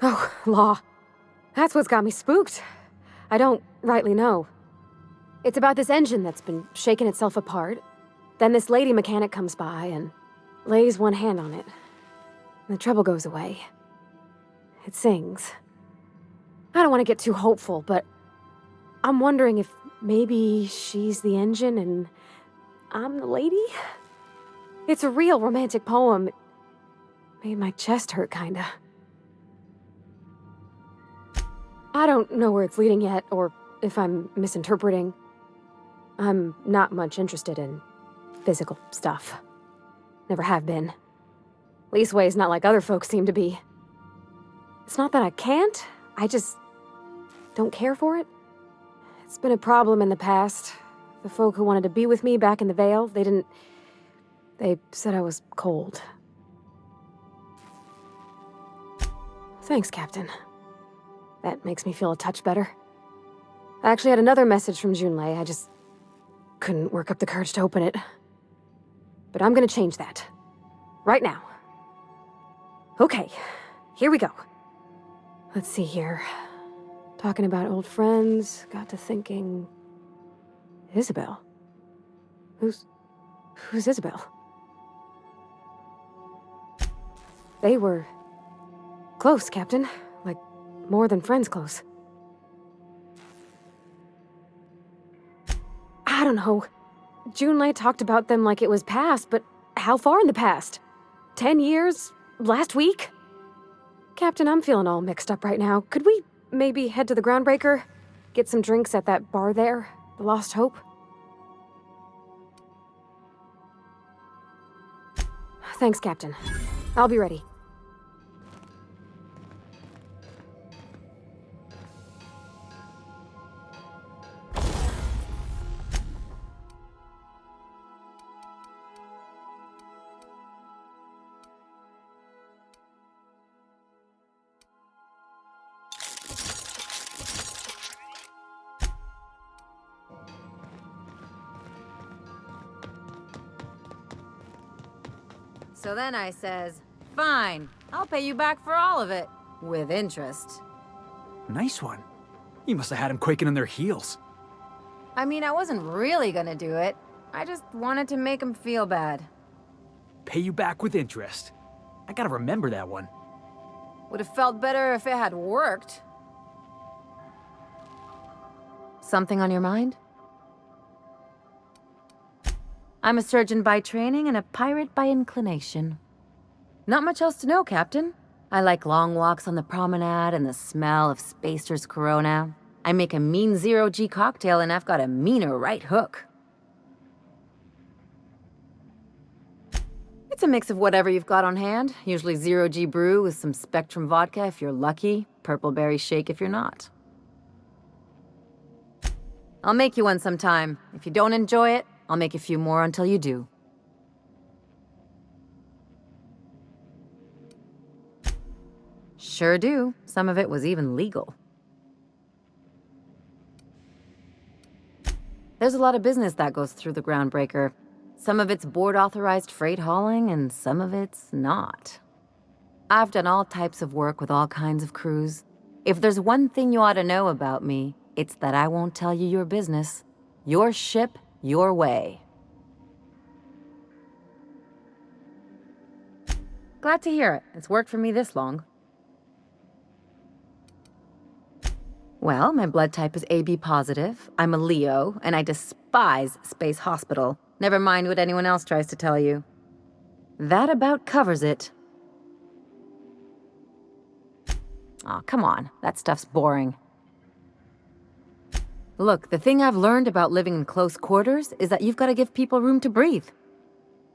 Oh, law. That's what's got me spooked. I don't rightly know. It's about this engine that's been shaking itself apart. Then this lady mechanic comes by and lays one hand on it. And the trouble goes away. It sings. I don't want to get too hopeful, but I'm wondering if maybe she's the engine and I'm the lady? It's a real romantic poem. It made my chest hurt, kinda. I don't know where it's leading yet, or if I'm misinterpreting. I'm not much interested in physical stuff. Never have been. Leastways not like other folks seem to be. It's not that I can't, I just don't care for it. It's been a problem in the past. The folk who wanted to be with me back in the Vale, they said I was cold. Thanks, Captain. That makes me feel a touch better. I actually had another message from Junlei, I just couldn't work up the courage to open it. But I'm gonna change that. Right now. Okay, here we go. Let's see here. Talking about old friends, got to thinking... Isabel? Who's Isabel? They were... close, Captain. Like, more than friends close. I don't know. Junlei talked about them like it was past, but how far in the past? 10 years? Last week? Captain, I'm feeling all mixed up right now. Could we maybe head to the Groundbreaker? Get some drinks at that bar there? The Lost Hope? Thanks, Captain. I'll be ready. So then I says, fine, I'll pay you back for all of it. With interest. Nice one. You must have had them quaking in their heels. I mean, I wasn't really gonna do it. I just wanted to make him feel bad. Pay you back with interest. I gotta remember that one. Would have felt better if it had worked. Something on your mind? I'm a surgeon by training and a pirate by inclination. Not much else to know, Captain. I like long walks on the promenade and the smell of Spacer's Corona. I make a mean zero-G cocktail and I've got a meaner right hook. It's a mix of whatever you've got on hand. Usually zero-G brew with some Spectrum vodka if you're lucky, purple berry shake if you're not. I'll make you one sometime. If you don't enjoy it, I'll make a few more until you do. Sure do. Some of it was even legal. There's a lot of business that goes through the Groundbreaker. Some of it's board-authorized freight hauling, and some of it's not. I've done all types of work with all kinds of crews. If there's one thing you ought to know about me, it's that I won't tell you your business. Your ship, your way. Glad to hear it. It's worked for me this long. Well, my blood type is AB positive. I'm a Leo, and I despise Space Hospital. Never mind what anyone else tries to tell you. That about covers it. Aw, come on. That stuff's boring. Look, the thing I've learned about living in close quarters is that you've got to give people room to breathe.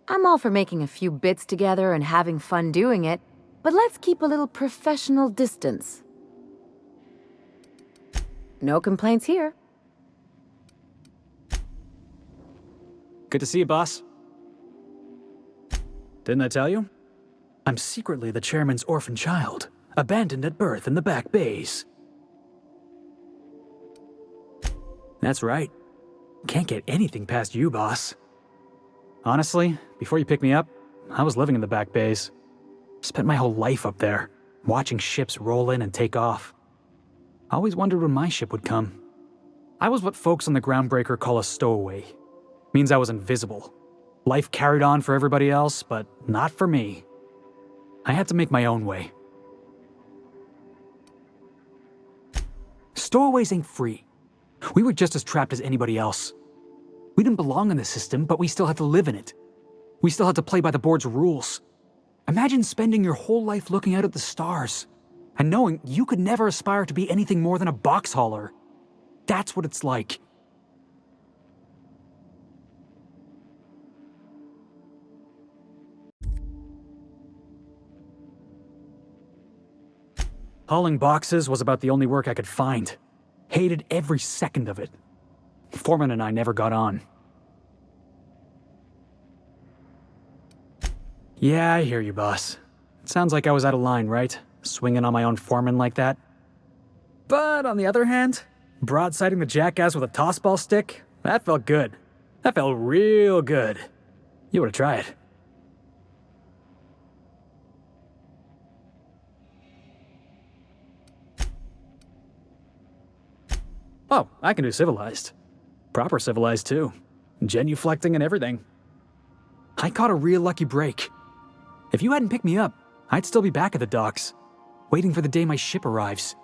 I'm all for making a few bits together and having fun doing it, but let's keep a little professional distance. No complaints here. Good to see you, boss. Didn't I tell you? I'm secretly the chairman's orphan child, abandoned at birth in the back bays. That's right. Can't get anything past you, boss. Honestly, before you picked me up, I was living in the back bays. Spent my whole life up there, watching ships roll in and take off. I always wondered when my ship would come. I was what folks on the Groundbreaker call a stowaway. Means I was invisible. Life carried on for everybody else, but not for me. I had to make my own way. Stowaways ain't free. We were just as trapped as anybody else. We didn't belong in the system, but we still had to live in it. We still had to play by the board's rules. Imagine spending your whole life looking out at the stars, and knowing you could never aspire to be anything more than a box hauler. That's what it's like. Hauling boxes was about the only work I could find. Hated every second of it. Foreman and I never got on. Yeah, I hear you, boss. It sounds like I was out of line, right? Swinging on my own foreman like that. But on the other hand, broadsiding the jackass with a tossball stick, that felt good. That felt real good. You ought to try it. Oh, I can do civilized. Proper civilized, too. Genuflecting and everything. I caught a real lucky break. If you hadn't picked me up, I'd still be back at the docks, waiting for the day my ship arrives.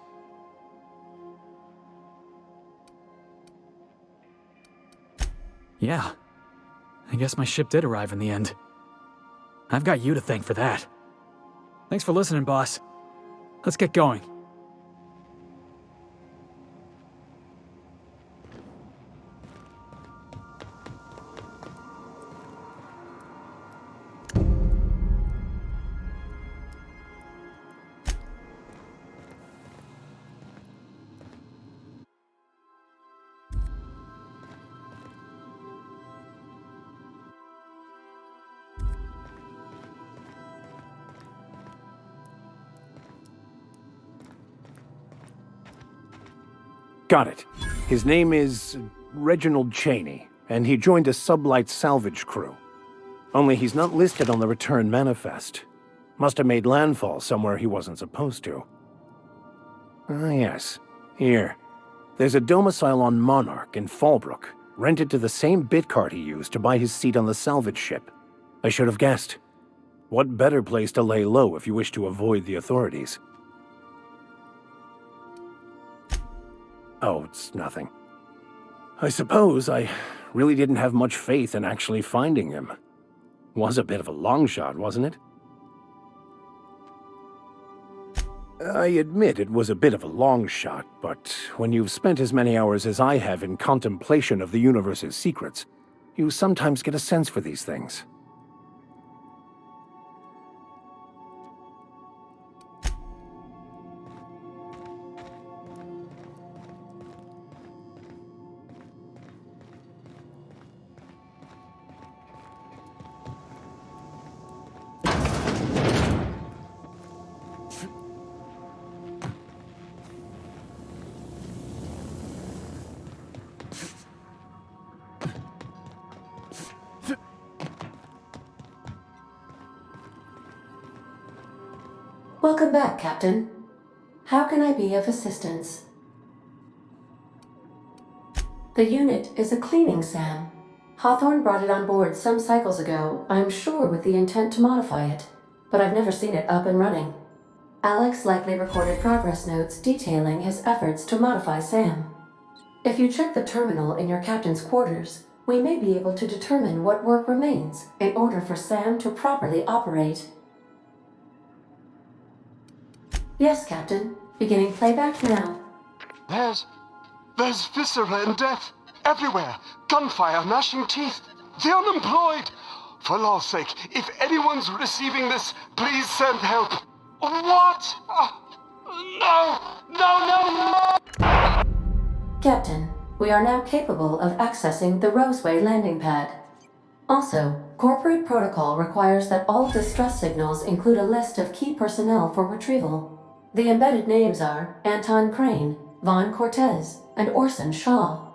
Yeah, I guess my ship did arrive in the end. I've got you to thank for that. Thanks for listening, boss. Let's get going. Got it. His name is Reginald Cheney, and he joined a sublight salvage crew. Only he's not listed on the return manifest. Must have made landfall somewhere he wasn't supposed to. Ah, yes. Here. There's a domicile on Monarch in Fallbrook, rented to the same bit card he used to buy his seat on the salvage ship. I should have guessed. What better place to lay low if you wish to avoid the authorities? Oh, it's nothing. I suppose I really didn't have much faith in actually finding him. Was a bit of a long shot, wasn't it? I admit it was a bit of a long shot, but when you've spent as many hours as I have in contemplation of the universe's secrets, you sometimes get a sense for these things. Welcome back, Captain. How can I be of assistance? The unit is a cleaning SAM. Hawthorne brought it on board some cycles ago, I'm sure with the intent to modify it, but I've never seen it up and running. Alex likely recorded progress notes detailing his efforts to modify SAM. If you check the terminal in your captain's quarters, we may be able to determine what work remains in order for SAM to properly operate. Yes, Captain. Beginning playback now. There's viscera and death everywhere. Gunfire, gnashing teeth. The unemployed. For law's sake, if anyone's receiving this, please send help. What? No! No, no, no! Captain, we are now capable of accessing the Roseway landing pad. Also, corporate protocol requires that all distress signals include a list of key personnel for retrieval. The embedded names are Anton Crane, Vaughn Cortez, and Orson Shaw.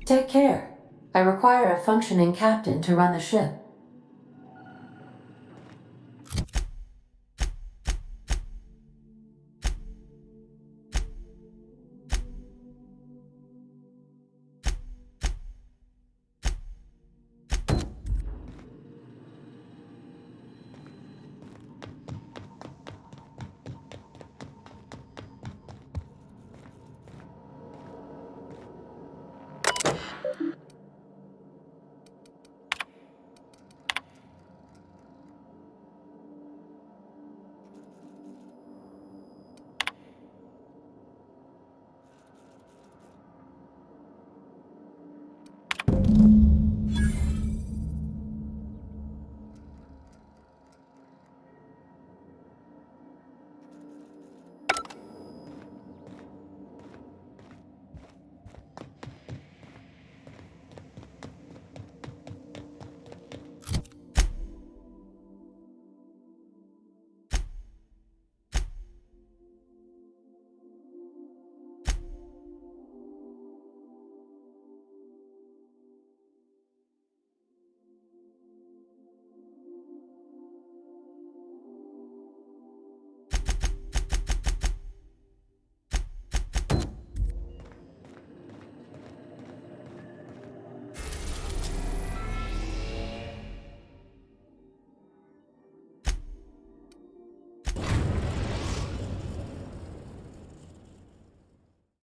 Take care. I require a functioning captain to run the ship.